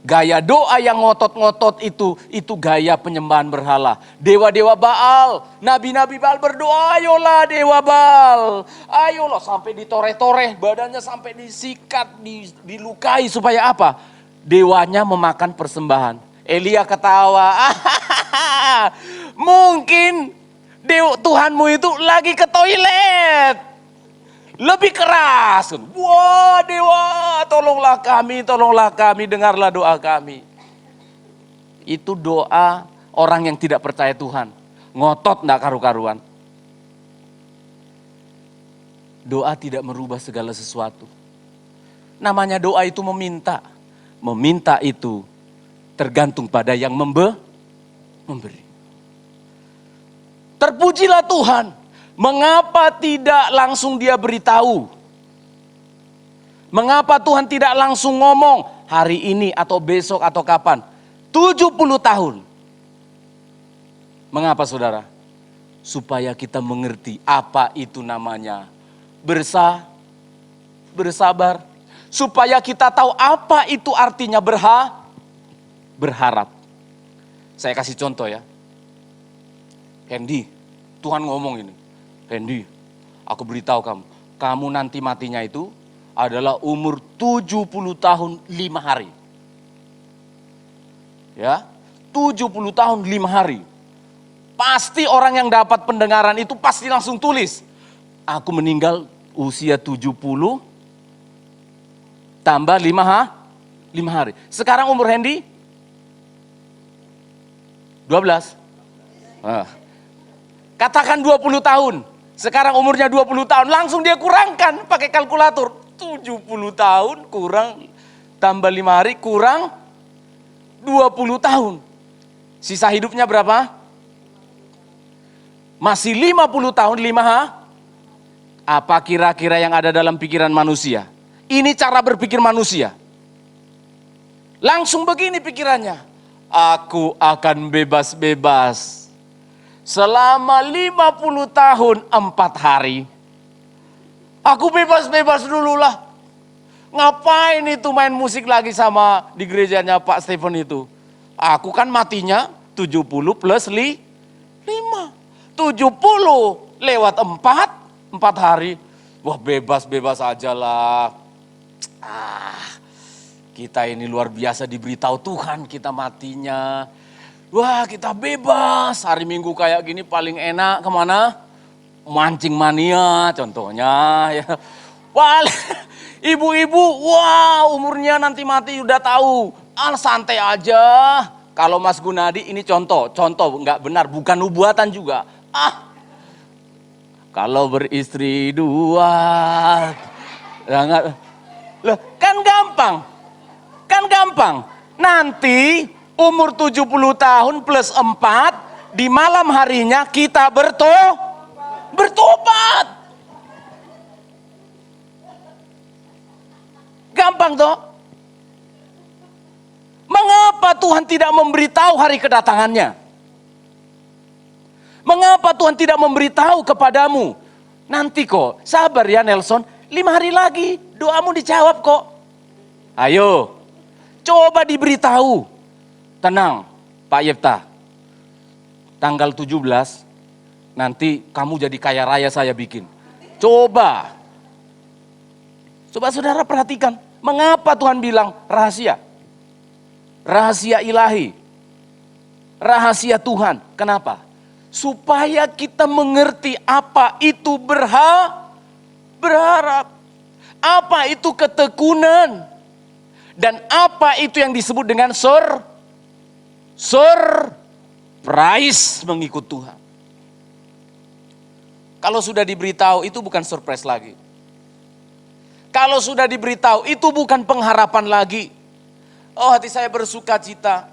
Speaker 3: Gaya doa yang ngotot-ngotot itu gaya penyembahan berhala. Dewa-dewa Baal, nabi-nabi Baal berdoa, ayolah dewa Baal. Ayolah, sampai ditoreh-toreh, badannya sampai disikat, dilukai supaya apa? Dewanya memakan persembahan. Elia ketawa. Mungkin Tuhanmu itu lagi ke toilet. Lebih keras. Wah dewa, tolonglah kami, dengarlah doa kami. Itu doa orang yang tidak percaya Tuhan. Ngotot enggak karu-karuan. Doa tidak merubah segala sesuatu. Namanya doa itu meminta. Meminta itu tergantung pada yang memberi. Terpujilah Tuhan. Mengapa tidak langsung dia beritahu? Mengapa Tuhan tidak langsung ngomong hari ini atau besok atau kapan? 70 tahun. Mengapa saudara? Supaya kita mengerti apa itu namanya bersabar. Supaya kita tahu apa itu artinya berharap. Saya kasih contoh ya. Hendy, Tuhan ngomong ini. Hendy, aku beritahu kamu nanti matinya itu adalah umur 70 tahun 5 hari. Ya, 70 tahun 5 hari. Pasti orang yang dapat pendengaran itu pasti langsung tulis. Aku meninggal usia 70 tambah 5 hari. Sekarang umur Hendy 12. Katakan 20 tahun. Sekarang umurnya 20 tahun. Langsung dia kurangkan pakai kalkulator. 70 tahun kurang tambah 5 hari kurang 20 tahun. Sisa hidupnya berapa? Masih 50 tahun 5 Apa kira-kira yang ada dalam pikiran manusia? Ini cara berpikir manusia. Langsung begini pikirannya. Aku akan bebas-bebas. Selama 50 tahun 4 hari. Aku bebas-bebas dulu lah. Ngapain itu main musik lagi sama di gerejanya Pak Stephen itu. Aku kan matinya 70 plus 5. 70 lewat 4 hari. Wah bebas-bebas aja lah. Kita ini luar biasa diberitahu Tuhan kita matinya. Wah kita bebas, hari Minggu kayak gini paling enak kemana? Mancing mania contohnya. Ya. Wah ibu-ibu, wah umurnya nanti mati udah tahu. Santai aja. Kalau Mas Gunadi ini contoh nggak benar, bukan nubuatan juga. Kalau beristri 2, kan gampang. Nanti umur 70 tahun plus 4, di malam harinya kita bertobat. Gampang toh? Mengapa Tuhan tidak memberitahu hari kedatangannya? Mengapa Tuhan tidak memberitahu kepadamu? Nanti kok, sabar ya Nelson, 5 hari lagi doamu dijawab kok. Ayo, coba diberitahu. Tenang, Pak Yefta. Tanggal 17, nanti kamu jadi kaya raya saya bikin. Coba saudara perhatikan. Mengapa Tuhan bilang rahasia? Rahasia ilahi. Rahasia Tuhan. Kenapa? Supaya kita mengerti apa itu berharap. Apa itu ketekunan. Dan apa itu yang disebut dengan surprise mengikut Tuhan. Kalau sudah diberitahu itu bukan surprise lagi. Kalau sudah diberitahu itu bukan pengharapan lagi. Oh, hati saya bersuka cita.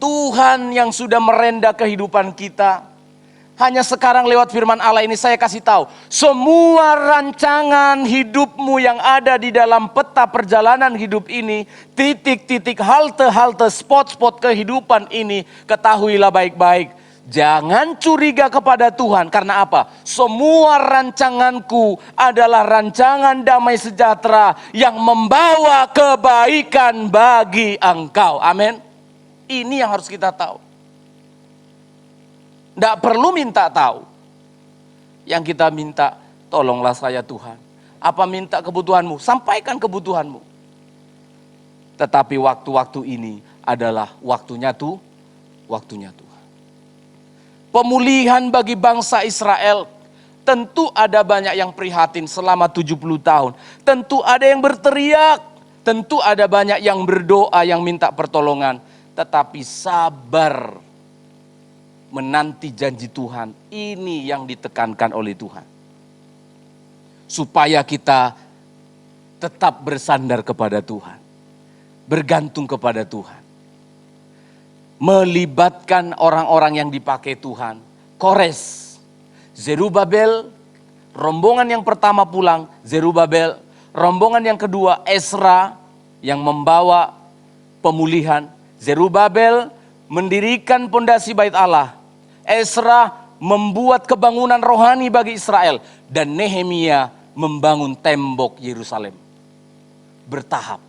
Speaker 3: Tuhan yang sudah merenda kehidupan kita. Hanya sekarang lewat firman Allah ini saya kasih tahu. Semua rancangan hidupmu yang ada di dalam peta perjalanan hidup ini. Titik-titik, halte-halte, spot-spot kehidupan ini. Ketahuilah baik-baik. Jangan curiga kepada Tuhan. Karena apa? Semua rancanganku adalah rancangan damai sejahtera yang membawa kebaikan bagi engkau. Amin. Ini yang harus kita tahu. Tidak perlu minta tahu. Yang kita minta, tolonglah saya Tuhan. Apa minta kebutuhanmu? Sampaikan kebutuhanmu. Tetapi waktu-waktu ini adalah waktunya Tuhan. Pemulihan bagi bangsa Israel. Tentu ada banyak yang prihatin selama 70 tahun. Tentu ada yang berteriak. Tentu ada banyak yang berdoa, yang minta pertolongan. Tetapi sabar menanti janji Tuhan. Ini yang ditekankan oleh Tuhan. Supaya kita tetap bersandar kepada Tuhan. Bergantung kepada Tuhan. Melibatkan orang-orang yang dipakai Tuhan. Kores, Zerubabel, rombongan yang pertama pulang, Zerubabel. Rombongan yang kedua, Ezra, yang membawa pemulihan. Zerubabel mendirikan pondasi bait Allah. Ezra membuat kebangunan rohani bagi Israel. Dan Nehemia membangun tembok Yerusalem. Bertahap.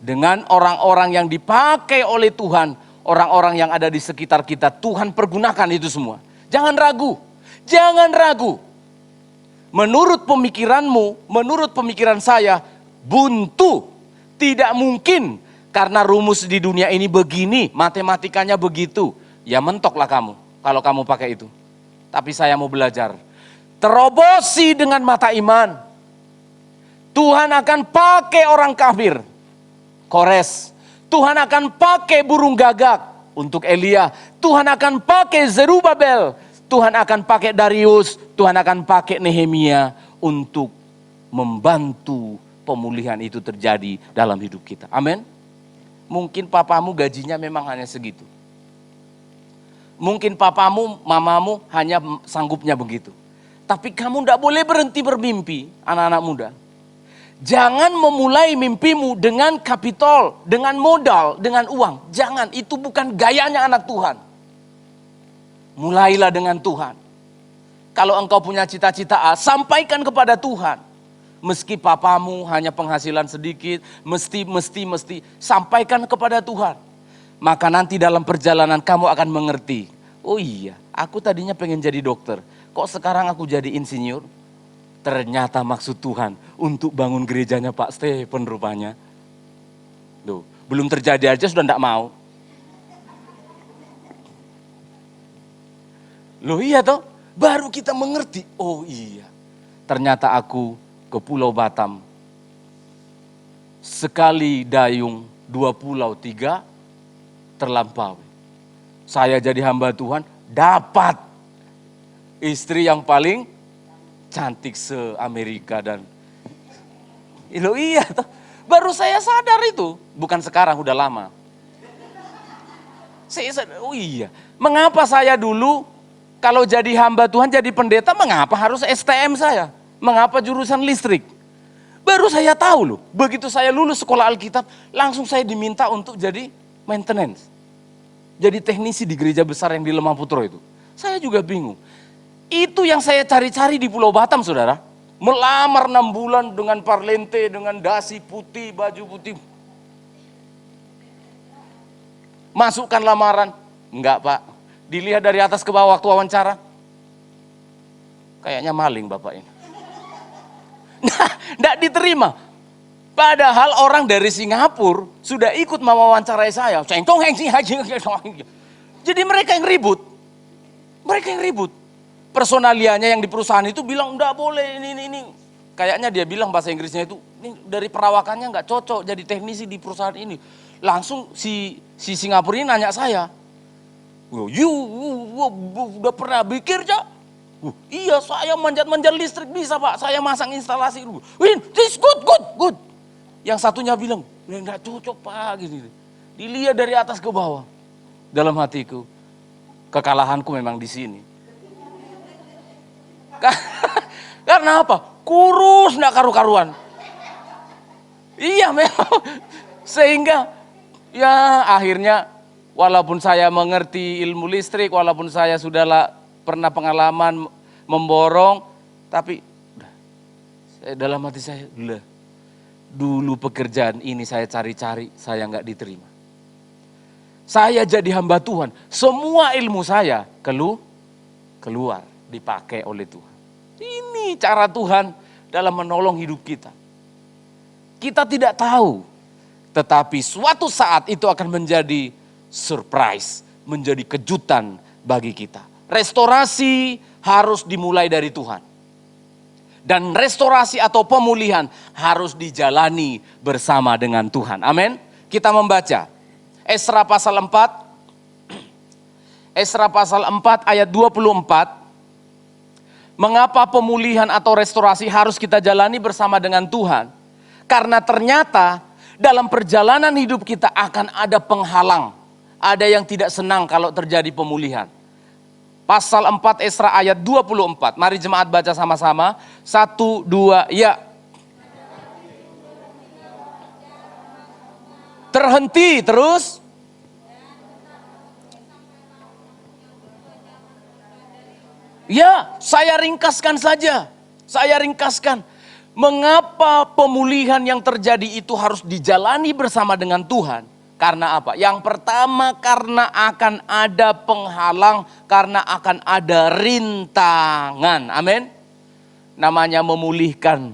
Speaker 3: Dengan orang-orang yang dipakai oleh Tuhan. Orang-orang yang ada di sekitar kita. Tuhan pergunakan itu semua. Jangan ragu. Jangan ragu. Menurut pemikiranmu, menurut pemikiran saya, buntu. Tidak mungkin. Karena rumus di dunia ini begini, matematikanya begitu. Ya mentoklah kamu, kalau kamu pakai itu. Tapi saya mau belajar. Terobosi dengan mata iman. Tuhan akan pakai orang kafir. Kores. Tuhan akan pakai burung gagak untuk Elia. Tuhan akan pakai Zerubabel. Tuhan akan pakai Darius. Tuhan akan pakai Nehemia untuk membantu pemulihan itu terjadi dalam hidup kita. Amin. Mungkin papamu gajinya memang hanya segitu. Mungkin papamu, mamamu hanya sanggupnya begitu. Tapi kamu tidak boleh berhenti bermimpi, anak-anak muda. Jangan memulai mimpimu dengan kapital, dengan modal, dengan uang. Jangan, itu bukan gayanya anak Tuhan. Mulailah dengan Tuhan. Kalau engkau punya cita-cita A, sampaikan kepada Tuhan. Meski papamu hanya penghasilan sedikit, mesti sampaikan kepada Tuhan. Maka nanti dalam perjalanan kamu akan mengerti. Oh iya, aku tadinya pengen jadi dokter. Kok sekarang aku jadi insinyur? Ternyata maksud Tuhan untuk bangun gerejanya Pak Stephen rupanya. Loh, belum terjadi aja sudah tidak mau. Loh iya toh, baru kita mengerti. Oh iya, ternyata aku ke Pulau Batam. Sekali dayung, 2 pulau, 3 terlampaui. Saya jadi hamba Tuhan, dapat istri yang paling cantik se-Amerika dan iya toh. Baru saya sadar itu, bukan sekarang, udah lama. Saya sadar, oh iya, mengapa saya dulu kalau jadi hamba Tuhan, jadi pendeta, mengapa harus STM saya? Mengapa jurusan listrik? Baru saya tahu loh, begitu saya lulus sekolah Alkitab, langsung saya diminta untuk jadi maintenance. Jadi teknisi di gereja besar yang di Lemah Putro itu. Saya juga bingung. Itu yang saya cari-cari di Pulau Batam, saudara. Melamar 6 bulan dengan parlente, dengan dasi putih, baju putih. Masukkan lamaran. Enggak Pak, dilihat dari atas ke bawah waktu wawancara. Kayaknya maling Bapak ini. Nah, enggak diterima. Padahal orang dari Singapura sudah ikut mewawancarai saya. Jadi mereka yang ribut. Mereka yang ribut. Personalianya yang di perusahaan itu bilang enggak boleh ini. Kayaknya dia bilang bahasa Inggrisnya itu, ini dari perawakannya enggak cocok jadi teknisi di perusahaan ini. Langsung si Singapura ini nanya saya, you udah pernah pikir, Cak? Iya, saya manjat-manjat listrik bisa, Pak. Saya masang instalasi. This good. Yang satunya bilang, nggak cocok, Pak. Gini. Dilihat dari atas ke bawah. Dalam hatiku, kekalahanku memang di sini. Karena apa? Kurus, nggak karu-karuan. Iya, memang. Sehingga, ya akhirnya, walaupun saya mengerti ilmu listrik, walaupun saya sudah pernah pengalaman memborong, tapi dalam hati saya, dulu pekerjaan ini saya cari-cari, saya nggak diterima. Saya jadi hamba Tuhan, semua ilmu saya keluar, dipakai oleh Tuhan. Ini cara Tuhan dalam menolong hidup kita. Kita tidak tahu, tetapi suatu saat itu akan menjadi surprise, menjadi kejutan bagi kita. Restorasi harus dimulai dari Tuhan. Dan restorasi atau pemulihan harus dijalani bersama dengan Tuhan. Amin. Kita membaca Esra pasal 4. Esra pasal 4 ayat 24. Mengapa pemulihan atau restorasi harus kita jalani bersama dengan Tuhan? Karena ternyata dalam perjalanan hidup kita akan ada penghalang. Ada yang tidak senang kalau terjadi pemulihan. Pasal 4 Esra ayat 24. Mari jemaat baca sama-sama. 1, 2, ya. Terhenti terus. Ya, saya ringkaskan saja. Saya ringkaskan. Mengapa pemulihan yang terjadi itu harus dijalani bersama dengan Tuhan? Karena apa? Yang pertama karena akan ada penghalang, karena akan ada rintangan. Amin. Namanya memulihkan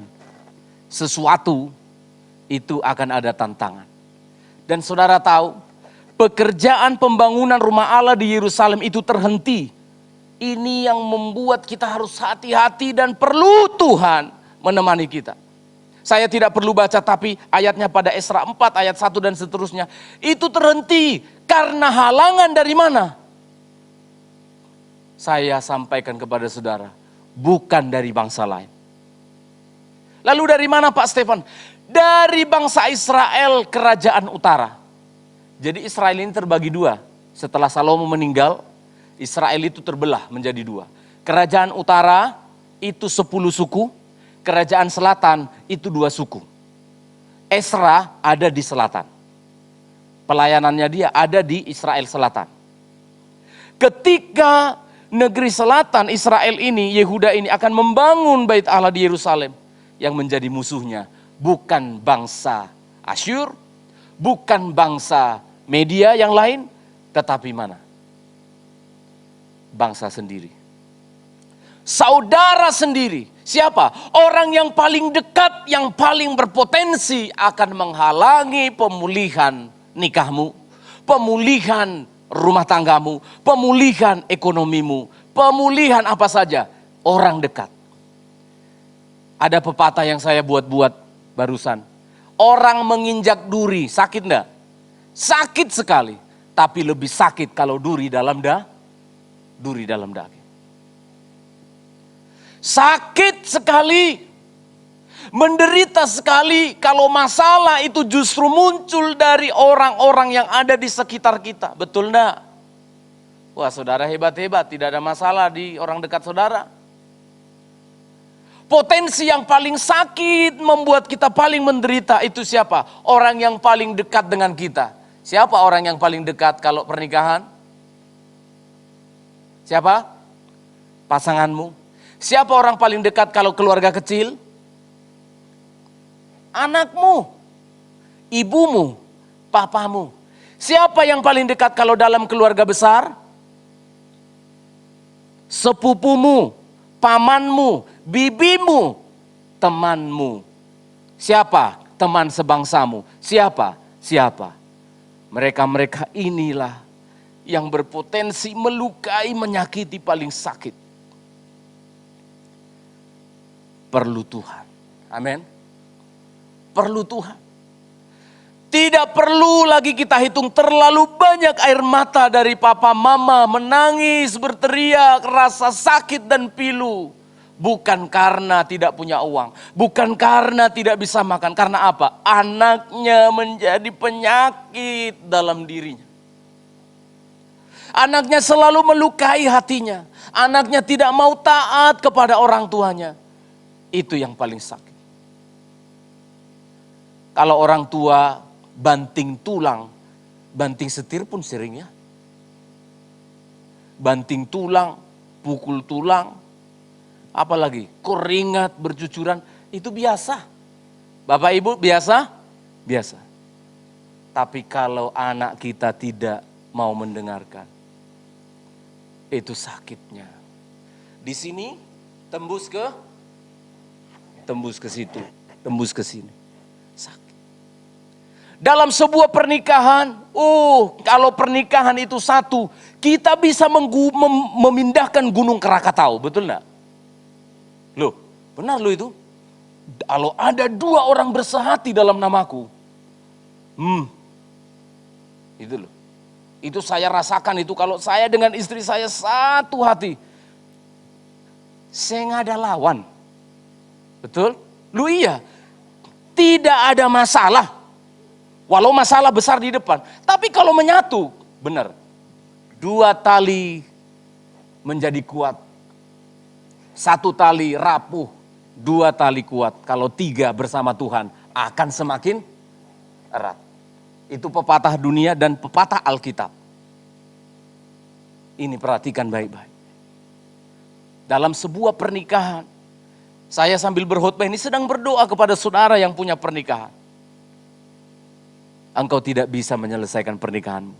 Speaker 3: sesuatu itu akan ada tantangan. Dan saudara tahu, pekerjaan pembangunan rumah Allah di Yerusalem itu terhenti. Ini yang membuat kita harus hati-hati dan perlu Tuhan menemani kita. Saya tidak perlu baca, tapi ayatnya pada Esra 4 ayat 1 dan seterusnya. Itu terhenti karena halangan dari mana? Saya sampaikan kepada saudara, bukan dari bangsa lain. Lalu dari mana Pak Stefan? Dari bangsa Israel, kerajaan utara. Jadi Israel ini terbagi dua. Setelah Salomo meninggal, Israel itu terbelah menjadi dua. Kerajaan utara itu 10 suku. Kerajaan selatan itu 2 suku. Esra ada di selatan. Pelayanannya dia ada di Israel selatan. Ketika negeri selatan Israel ini, Yehuda ini akan membangun bait Allah di Yerusalem. Yang menjadi musuhnya bukan bangsa Asyur, bukan bangsa Media yang lain, tetapi mana? Bangsa sendiri. Saudara sendiri. Siapa? Orang yang paling dekat, yang paling berpotensi akan menghalangi pemulihan nikahmu, pemulihan rumah tanggamu, pemulihan ekonomimu, pemulihan apa saja. Orang dekat. Ada pepatah yang saya buat-buat barusan. Orang menginjak duri, sakit enggak? Sakit sekali. Tapi lebih sakit kalau duri dalam daging. Sakit sekali, menderita sekali kalau masalah itu justru muncul dari orang-orang yang ada di sekitar kita. Betul enggak? Wah, saudara hebat-hebat, tidak ada masalah di orang dekat saudara. Potensi yang paling sakit membuat kita paling menderita itu siapa? Orang yang paling dekat dengan kita. Siapa orang yang paling dekat kalau pernikahan? Siapa? Pasanganmu. Siapa orang paling dekat kalau keluarga kecil? Anakmu, ibumu, papamu. Siapa yang paling dekat kalau dalam keluarga besar? Sepupumu, pamanmu, bibimu, temanmu. Siapa teman sebangsamu? Siapa? Mereka-mereka inilah yang berpotensi melukai, menyakiti, paling sakit. Perlu Tuhan. Amin. Perlu Tuhan. Tidak perlu lagi kita hitung terlalu banyak air mata dari papa mama menangis, berteriak, rasa sakit dan pilu. Bukan karena tidak punya uang, bukan karena tidak bisa makan. Karena apa? Anaknya menjadi penyakit dalam dirinya. Anaknya selalu melukai hatinya. Anaknya tidak mau taat kepada orang tuanya. Itu yang paling sakit. Kalau orang tua banting tulang, banting setir pun seringnya. Banting tulang, pukul tulang, apalagi keringat bercucuran, itu biasa. Bapak Ibu biasa? Biasa. Tapi kalau anak kita tidak mau mendengarkan, itu sakitnya. Di sini tembus ke situ, tembus ke sini. Sakit. Dalam sebuah pernikahan, kalau pernikahan itu satu, kita bisa memindahkan gunung Krakatau, betul enggak? Loh, benar loh itu. Kalau ada 2 orang bersehati dalam namaku, itu loh. Itu saya rasakan itu kalau saya dengan istri saya satu hati. Saya nggak ada lawan. Betul? Lu iya. Tidak ada masalah. Walau masalah besar di depan. Tapi kalau menyatu, benar. 2 tali menjadi kuat. 1 tali rapuh. 2 tali kuat. Kalau 3 bersama Tuhan akan semakin erat. Itu pepatah dunia dan pepatah Alkitab. Ini perhatikan baik-baik. Dalam sebuah pernikahan, saya sambil berkhotbah ini sedang berdoa kepada saudara yang punya pernikahan. Engkau tidak bisa menyelesaikan pernikahanmu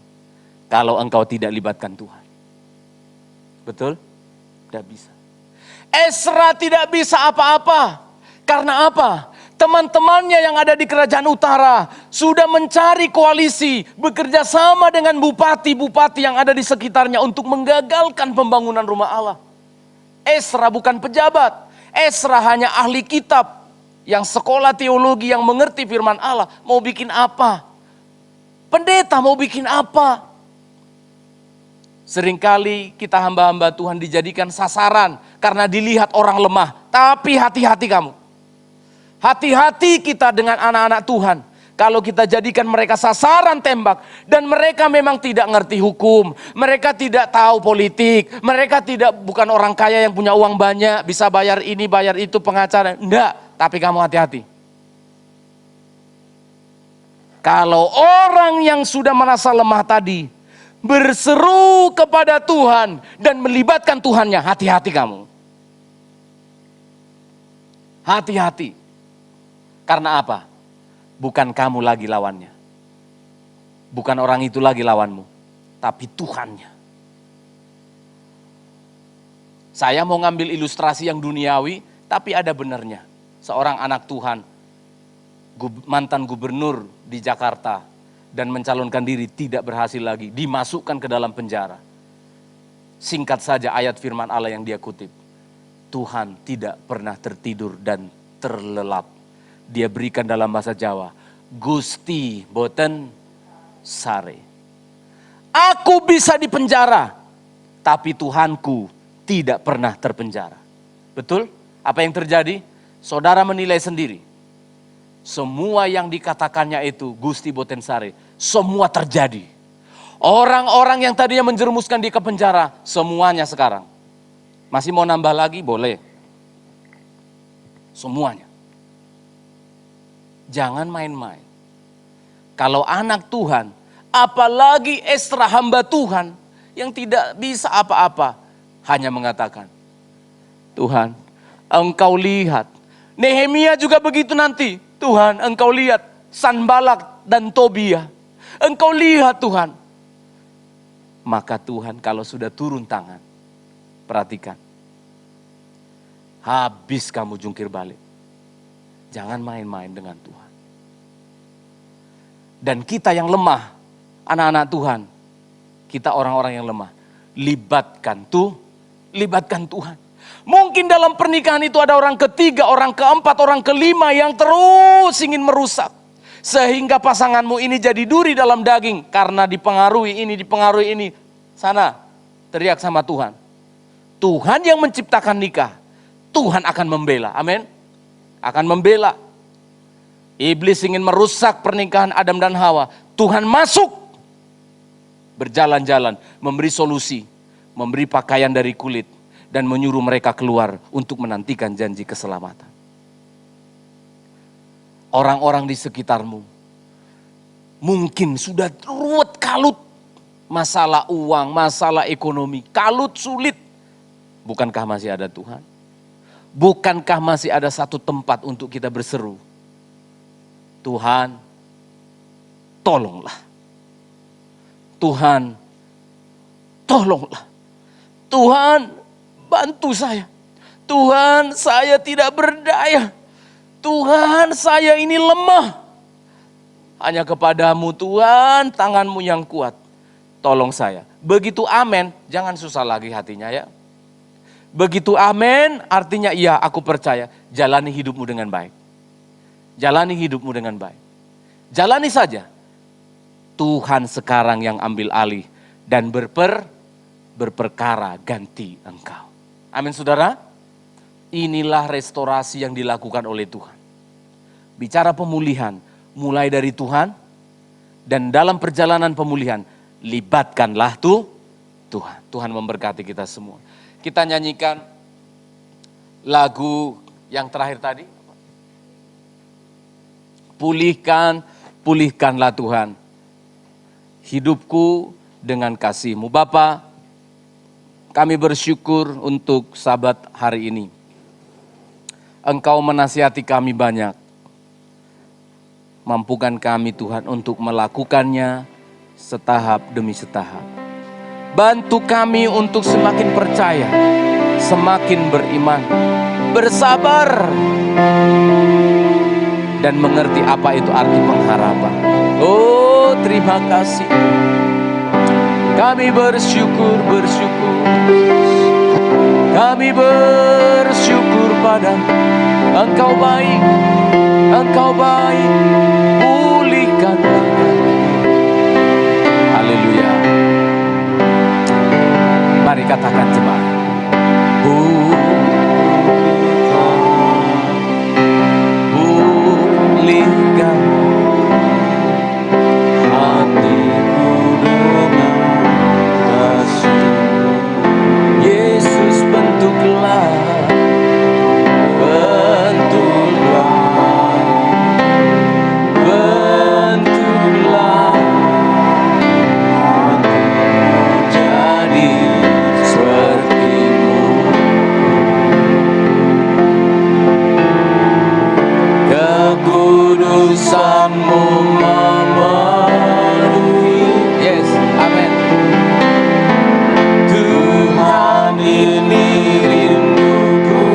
Speaker 3: kalau engkau tidak libatkan Tuhan. Betul? Tidak bisa. Ezra tidak bisa apa-apa. Karena apa? Teman-temannya yang ada di kerajaan utara sudah mencari koalisi, bekerja sama dengan bupati-bupati yang ada di sekitarnya untuk menggagalkan pembangunan rumah Allah. Ezra bukan pejabat, Ezra hanya ahli kitab yang sekolah teologi yang mengerti firman Allah. Mau bikin apa? Pendeta mau bikin apa? Seringkali kita hamba-hamba Tuhan dijadikan sasaran karena dilihat orang lemah. Tapi hati-hati kamu. Hati-hati kita dengan anak-anak Tuhan. Kalau kita jadikan mereka sasaran tembak. Dan mereka memang tidak ngerti hukum. Mereka tidak tahu politik. Mereka bukan orang kaya yang punya uang banyak. Bisa bayar ini, bayar itu, pengacara. Enggak, tapi kamu hati-hati. Kalau orang yang sudah merasa lemah tadi berseru kepada Tuhan dan melibatkan Tuhannya, hati-hati kamu. Hati-hati. Karena apa? Bukan kamu lagi lawannya. Bukan orang itu lagi lawanmu. Tapi Tuhannya. Saya mau ngambil ilustrasi yang duniawi, tapi ada benarnya. Seorang anak Tuhan, mantan gubernur di Jakarta, dan mencalonkan diri tidak berhasil lagi, dimasukkan ke dalam penjara. Singkat saja ayat firman Allah yang dia kutip. Tuhan tidak pernah tertidur dan terlelap. Dia berikan dalam bahasa Jawa, Gusti boten sare. Aku bisa dipenjara, tapi Tuhanku tidak pernah terpenjara. Betul? Apa yang terjadi? Saudara menilai sendiri. Semua yang dikatakannya itu Gusti boten sare, semua terjadi. Orang-orang yang tadinya menjerumuskan dia ke penjara, semuanya sekarang. Masih mau nambah lagi? Boleh. Semuanya. Jangan main-main. Kalau anak Tuhan, apalagi Ezra hamba Tuhan yang tidak bisa apa-apa, hanya mengatakan, Tuhan, Engkau lihat. Nehemia juga begitu nanti. Tuhan, Engkau lihat Sanbalak dan Tobia. Engkau lihat Tuhan. Maka Tuhan kalau sudah turun tangan, perhatikan. Habis kamu jungkir balik. Jangan main-main dengan Tuhan. Dan kita yang lemah, anak-anak Tuhan, kita orang-orang yang lemah, libatkan Tuhan. Mungkin dalam pernikahan itu ada orang ketiga, orang keempat, orang kelima yang terus ingin merusak. Sehingga pasanganmu ini jadi duri dalam daging karena dipengaruhi ini. Sana, teriak sama Tuhan. Tuhan yang menciptakan nikah, Tuhan akan membela. Amin. Akan membela. Iblis ingin merusak pernikahan Adam dan Hawa. Tuhan masuk. Berjalan-jalan, memberi solusi, memberi pakaian dari kulit, dan menyuruh mereka keluar untuk menantikan janji keselamatan. Orang-orang di sekitarmu mungkin sudah ruwet kalut. Masalah uang, masalah ekonomi, kalut sulit. Bukankah masih ada Tuhan? Bukankah masih ada satu tempat untuk kita berseru? Tuhan, tolonglah. Tuhan, tolonglah. Tuhan, bantu saya. Tuhan, saya tidak berdaya. Tuhan, saya ini lemah. Hanya kepadamu Tuhan, tanganmu yang kuat. Tolong saya. Begitu amin, jangan susah lagi hatinya ya. Begitu amin, artinya iya aku percaya. Jalani hidupmu dengan baik. Jalani hidupmu dengan baik. Jalani saja. Tuhan sekarang yang ambil alih dan berperkara ganti engkau. Amin saudara. Inilah restorasi yang dilakukan oleh Tuhan. Bicara pemulihan, mulai dari Tuhan. Dan dalam perjalanan pemulihan, libatkanlah Tuhan. Tuhan memberkati kita semua. Kita nyanyikan lagu yang terakhir tadi. Pulihkanlah Tuhan hidupku dengan kasih-Mu. Bapa, kami bersyukur untuk Sabat hari ini. Engkau menasihati kami banyak. Mampukan kami Tuhan untuk melakukannya setahap demi setahap. Bantu kami untuk semakin percaya, semakin beriman, bersabar, dan mengerti apa itu arti pengharapan. Oh, terima kasih. Kami bersyukur. Kami bersyukur padamu. Engkau baik. Pulihkanlah kami. Haleluya. Mari katakan jemaat. Pulihkan hatiku dengan kasih. Yesus bentuklah jadi seperti-Mu. Kekudusan-Mu memenuhi. Yes, amin. Tuhan, ini rinduku.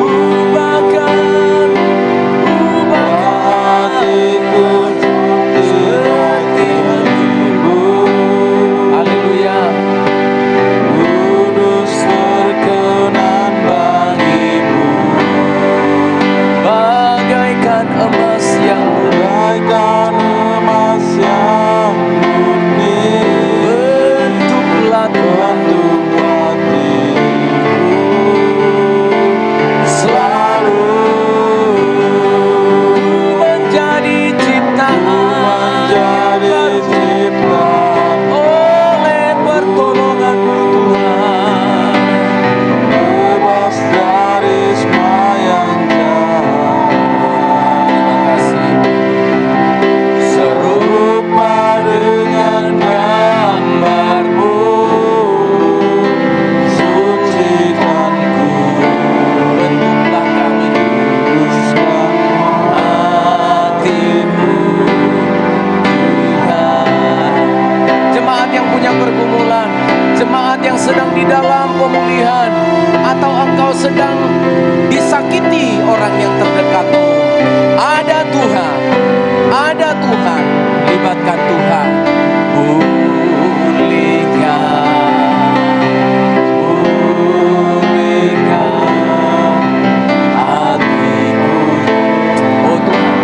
Speaker 3: Ubahkan hatiku seperti hati-Mu. Haleluya. Kudus berkenan bagi-Mu. Bagaikan emas yang murni. Bentuklah Tuhan selalu menjadi ciptaan oleh pertolongan-Mu Tuhan. Bebas dari sembahyang jahat. Terima kasih. Serupa dengan gambar-Mu, sucikanku. Bentuklah kami, kuduskan hati-Mu Tuhan. Jemaat yang punya pergumulan, jemaat yang sedang di dalam pemulihan, atau engkau sedang disakiti orang yang terdekatmu, ada Tuhan, libatkan Tuhan. Pulihkan hatiku. Oh Tuhan,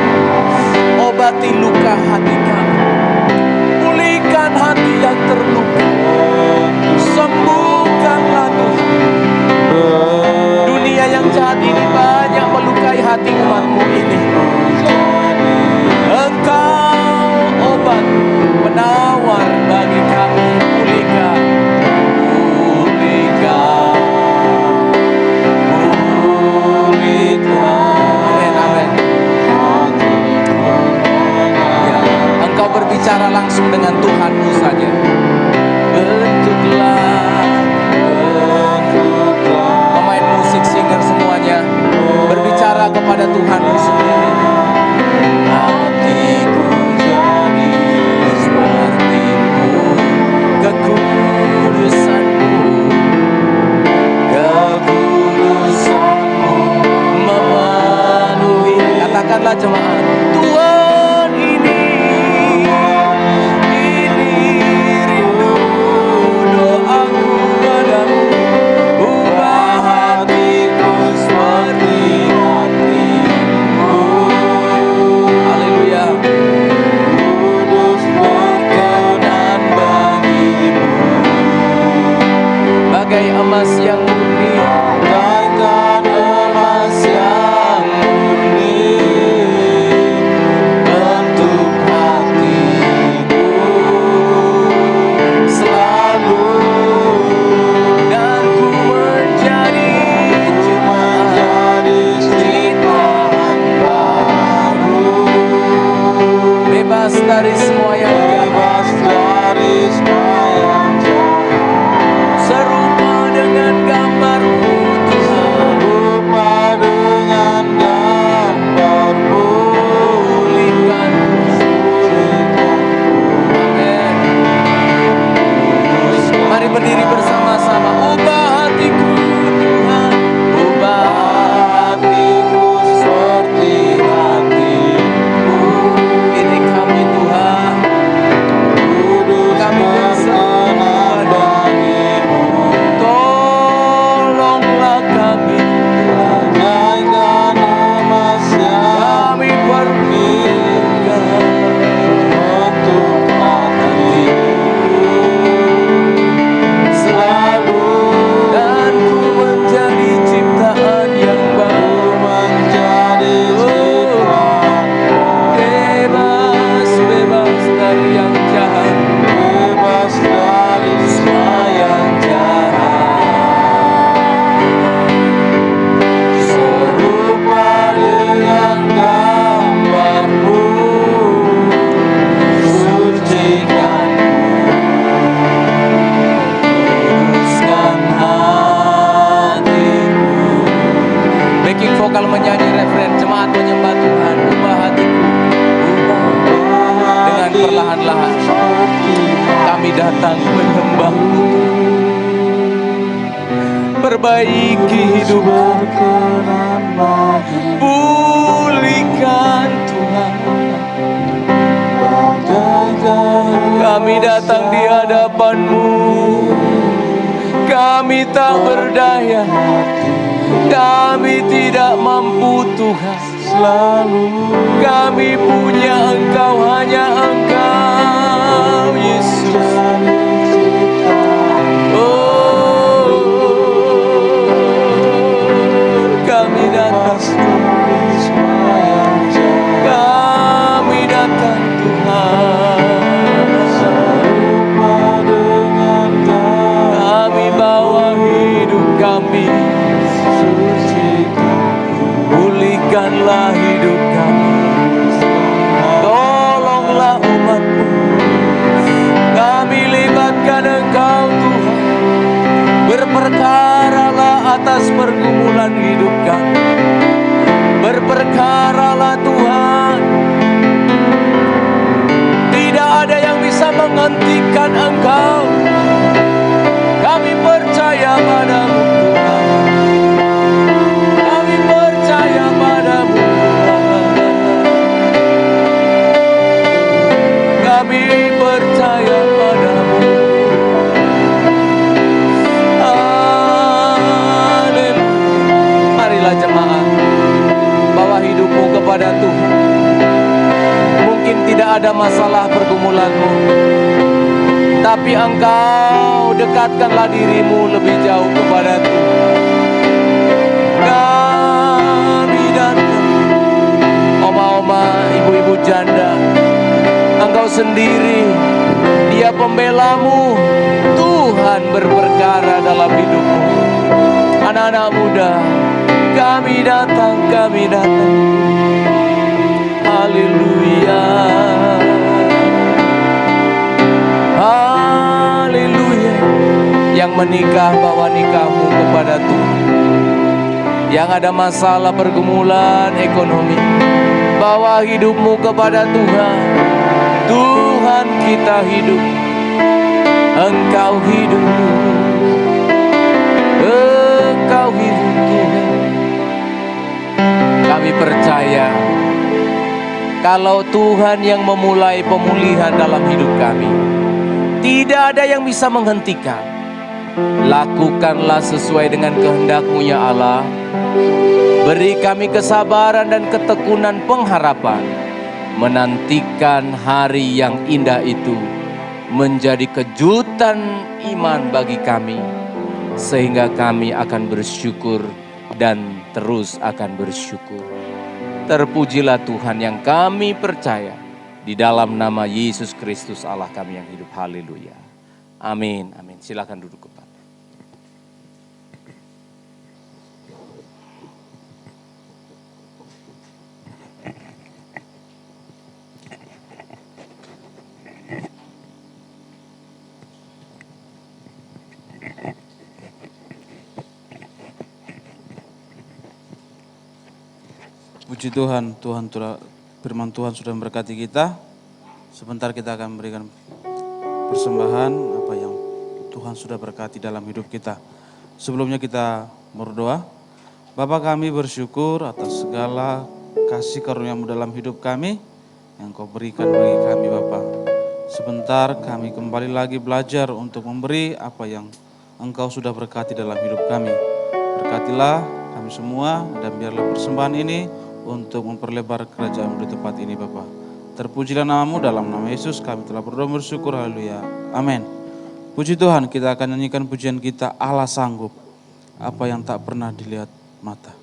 Speaker 3: emas yang murni.
Speaker 1: bagaikan emas yang murni untuk hatiku selalu.
Speaker 3: Dan ku menjadi
Speaker 1: Ciptaan baru,
Speaker 3: bebas dari semua yang jahat,
Speaker 1: bebas dari semua yang jahat,
Speaker 3: serupa dengan gambar-Mu Tuhan.
Speaker 1: serupa dengan gambar-Mu.
Speaker 3: Pulihkan, amin. Mari berdiri bersama-sama. Ubah hatiku Tuhan, ubah
Speaker 1: Hatiku seperti hati-Mu,
Speaker 3: diri kami Tuhan.
Speaker 1: kudus
Speaker 3: Kami
Speaker 1: berkenan bagi-Mu.
Speaker 3: Tolonglah kami,
Speaker 1: Bagaikan emas yang
Speaker 3: kami perlukan
Speaker 1: untuk hatiku selalu.
Speaker 3: dan ku menjadi ciptaan yang baru,
Speaker 1: Menjadi ciptaan
Speaker 3: bebas, bebas dari yang jahat,
Speaker 1: bebas dari semua yang jahat, serupa dengan gambar-Mu. Sucikanku, kuduskan hatiku.
Speaker 3: backing vokal menyanyi referen, jemaat menyembah Tuhan. Ubah hatiku, dengan perlahan-lahan kami datang menyembah-Mu. Perbaiki hidup,
Speaker 1: berkenan bagi
Speaker 3: pulihkan Tuhan.
Speaker 1: bagaikan
Speaker 3: Kami datang di hadapan-Mu, kami tak berdaya, kami tidak mampu Tuhan.
Speaker 1: selalu.
Speaker 3: Kami punya Engkau, hanya Engkau Yesus. Oh, kami datang, kami datang Tuhan. Kami bawa hidup kami, pulihkanlah hidup kami. Tolonglah umat-Mu, kami libatkan Engkau Tuhan. Berperkaralah atas pergumulan hidup kami. Berperkaralah Tuhan. Tidak ada yang bisa menghentikan Engkau. Kami percaya padamu Tuhan. Kami percaya padamu Tuhan. Kami percaya padamu. Haleluya. Marilah jemaat, bawa hidupmu kepada Tuhan. Mungkin tidak ada masalah pergumulanmu, tapi engkau dekatkanlah dirimu lebih jauh kepada Tuhan. Kami datang, oma-oma, ibu-ibu janda, engkau sendiri, Dia pembelamu. Tuhan berperkara dalam hidupmu. Anak-anak muda, kami datang, kami datang. Haleluya. Haleluya. Yang menikah, bawa nikahmu kepada Tuhan. Yang ada masalah pergumulan ekonomi, bawa hidupmu kepada Tuhan. Tuhan, kita hidup, Engkau hidup, Engkau hidup Tuhan. Kami percaya kalau Tuhan yang memulai pemulihan dalam hidup kami, tidak ada yang bisa menghentikan. Lakukanlah sesuai dengan kehendak-Mu ya Allah. Beri kami kesabaran dan ketekunan pengharapan, menantikan hari yang indah itu menjadi kejutan iman bagi kami. sehingga kami akan bersyukur dan terus akan bersyukur. Terpujilah Tuhan yang kami percaya, di dalam nama Yesus Kristus Allah kami yang hidup. Haleluya. Amin, amin. Silakan duduk kembali.
Speaker 1: Puji Tuhan, firman Tuhan sudah memberkati kita. Sebentar kita akan memberikan persembahan apa yang Tuhan sudah berkati dalam hidup kita. Sebelumnya kita berdoa. Bapa, kami bersyukur atas segala kasih karunia-Mu dalam hidup kami yang Kau berikan bagi kami, Bapa. Sebentar kami kembali lagi belajar untuk memberi apa yang Engkau sudah berkati dalam hidup kami. Berkatilah kami semua dan biarlah persembahan ini untuk memperlebar kerajaan-Mu di tempat ini, Bapa. Terpujilah nama-Mu, dalam nama Yesus kami telah berdoa bersyukur, haleluya, amin. Puji Tuhan, kita akan nyanyikan pujian kita, Allah sanggup, apa yang tak pernah dilihat mata.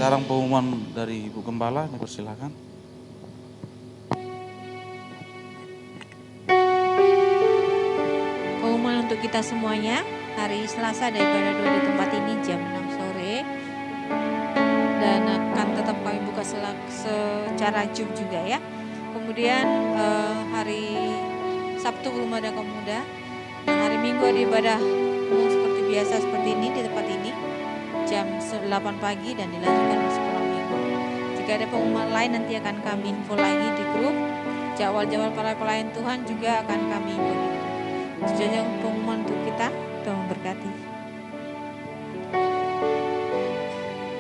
Speaker 1: Sekarang pengumuman dari Ibu Gembala, dipersilakan.
Speaker 2: Pengumuman untuk kita semuanya, hari Selasa ada ibadah doa di tempat ini jam 6 sore. Dan akan tetap kami buka secara Zoom juga ya. Kemudian hari Sabtu belum ada kaum muda. Dan hari Minggu ada ibadah umum seperti biasa seperti ini di tempat ini. Jam 8 pagi dan dilanjutkan di sekolah minggu. Jika ada pengumuman lain nanti akan kami info lagi di grup. Jadwal-jadwal para pelayan Tuhan juga akan kami beri. Itu saja pengumuman untuk kita. Tuhan memberkati.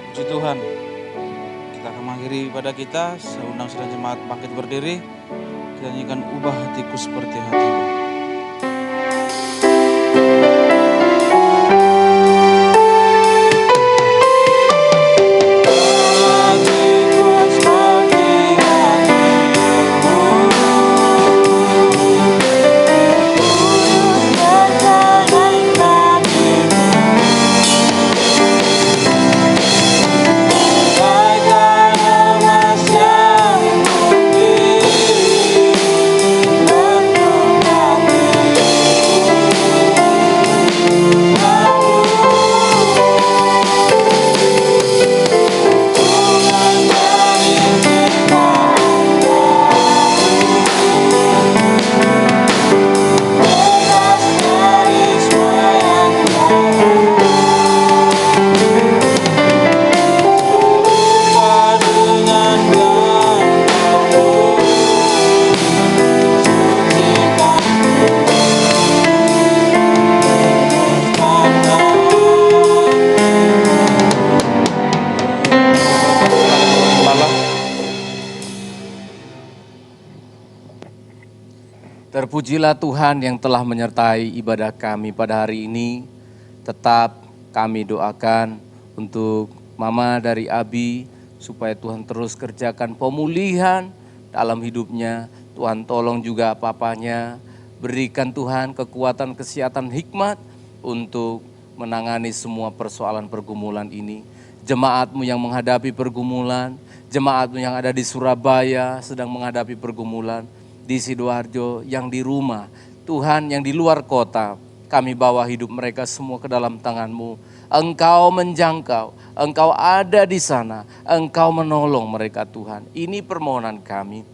Speaker 1: Puji Tuhan. Kita akan mengakhiri ibadah kita. Saya undang sedang jemaat bangkit berdiri. Kita nyanyikan ubah hatiku seperti hatimu.
Speaker 4: Emas yang murni,
Speaker 3: Terpujilah Tuhan yang telah menyertai ibadah kami pada hari ini. Tetap kami doakan untuk Mama dari Abi, supaya Tuhan terus kerjakan pemulihan dalam hidupnya. Tuhan tolong juga papanya, berikan Tuhan kekuatan, kesehatan, hikmat untuk menangani semua persoalan pergumulan ini. Jemaat-Mu yang menghadapi pergumulan, jemaat-Mu yang ada di Surabaya sedang menghadapi pergumulan, di Sidoarjo, yang di rumah, Tuhan yang di luar kota, kami bawa hidup mereka semua ke dalam tangan-Mu. Engkau menjangkau, Engkau ada di sana, Engkau menolong mereka Tuhan. Ini permohonan kami.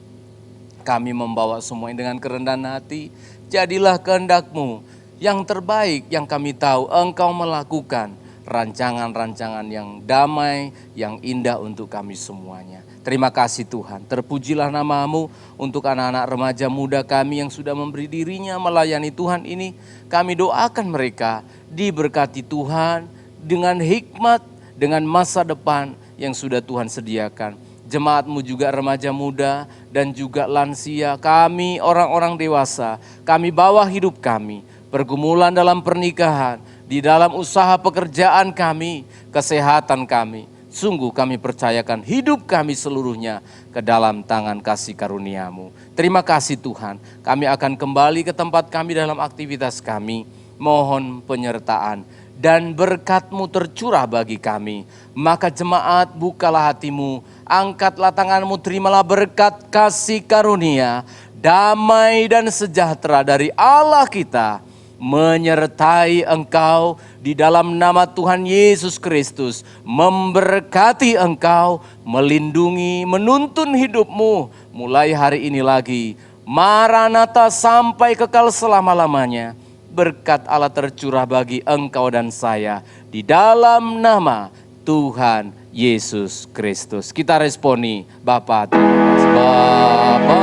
Speaker 3: Kami membawa semua dengan kerendahan hati. Jadilah kehendak-Mu yang terbaik yang kami tahu Engkau melakukan. Rancangan-rancangan yang damai, yang indah untuk kami semuanya. Terima kasih Tuhan, terpujilah nama-Mu untuk anak-anak remaja muda kami yang sudah memberi dirinya melayani Tuhan ini. Kami doakan mereka diberkati Tuhan dengan hikmat, dengan masa depan yang sudah Tuhan sediakan. Jemaat-Mu juga remaja muda dan juga lansia, kami orang-orang dewasa, kami bawa hidup kami, pergumulan dalam pernikahan, di dalam usaha pekerjaan kami, kesehatan kami. Sungguh kami percayakan hidup kami seluruhnya ke dalam tangan kasih karunia-Mu. Terima kasih Tuhan, kami akan kembali ke tempat kami dalam aktivitas kami. Mohon penyertaan dan berkat-Mu tercurah bagi kami. Maka jemaat, bukalah hatimu, angkatlah tanganmu, terimalah berkat kasih karunia, damai dan sejahtera dari Allah kita menyertai engkau di dalam nama Tuhan Yesus Kristus, memberkati engkau, melindungi, menuntun hidupmu mulai hari ini lagi. Maranatha sampai kekal selama-lamanya. Berkat Allah tercurah bagi engkau dan saya di dalam nama Tuhan Yesus Kristus. Kita responi, Bapa, Bapa.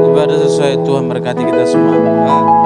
Speaker 1: Ibadah sesuai Tuhan berkati kita semua.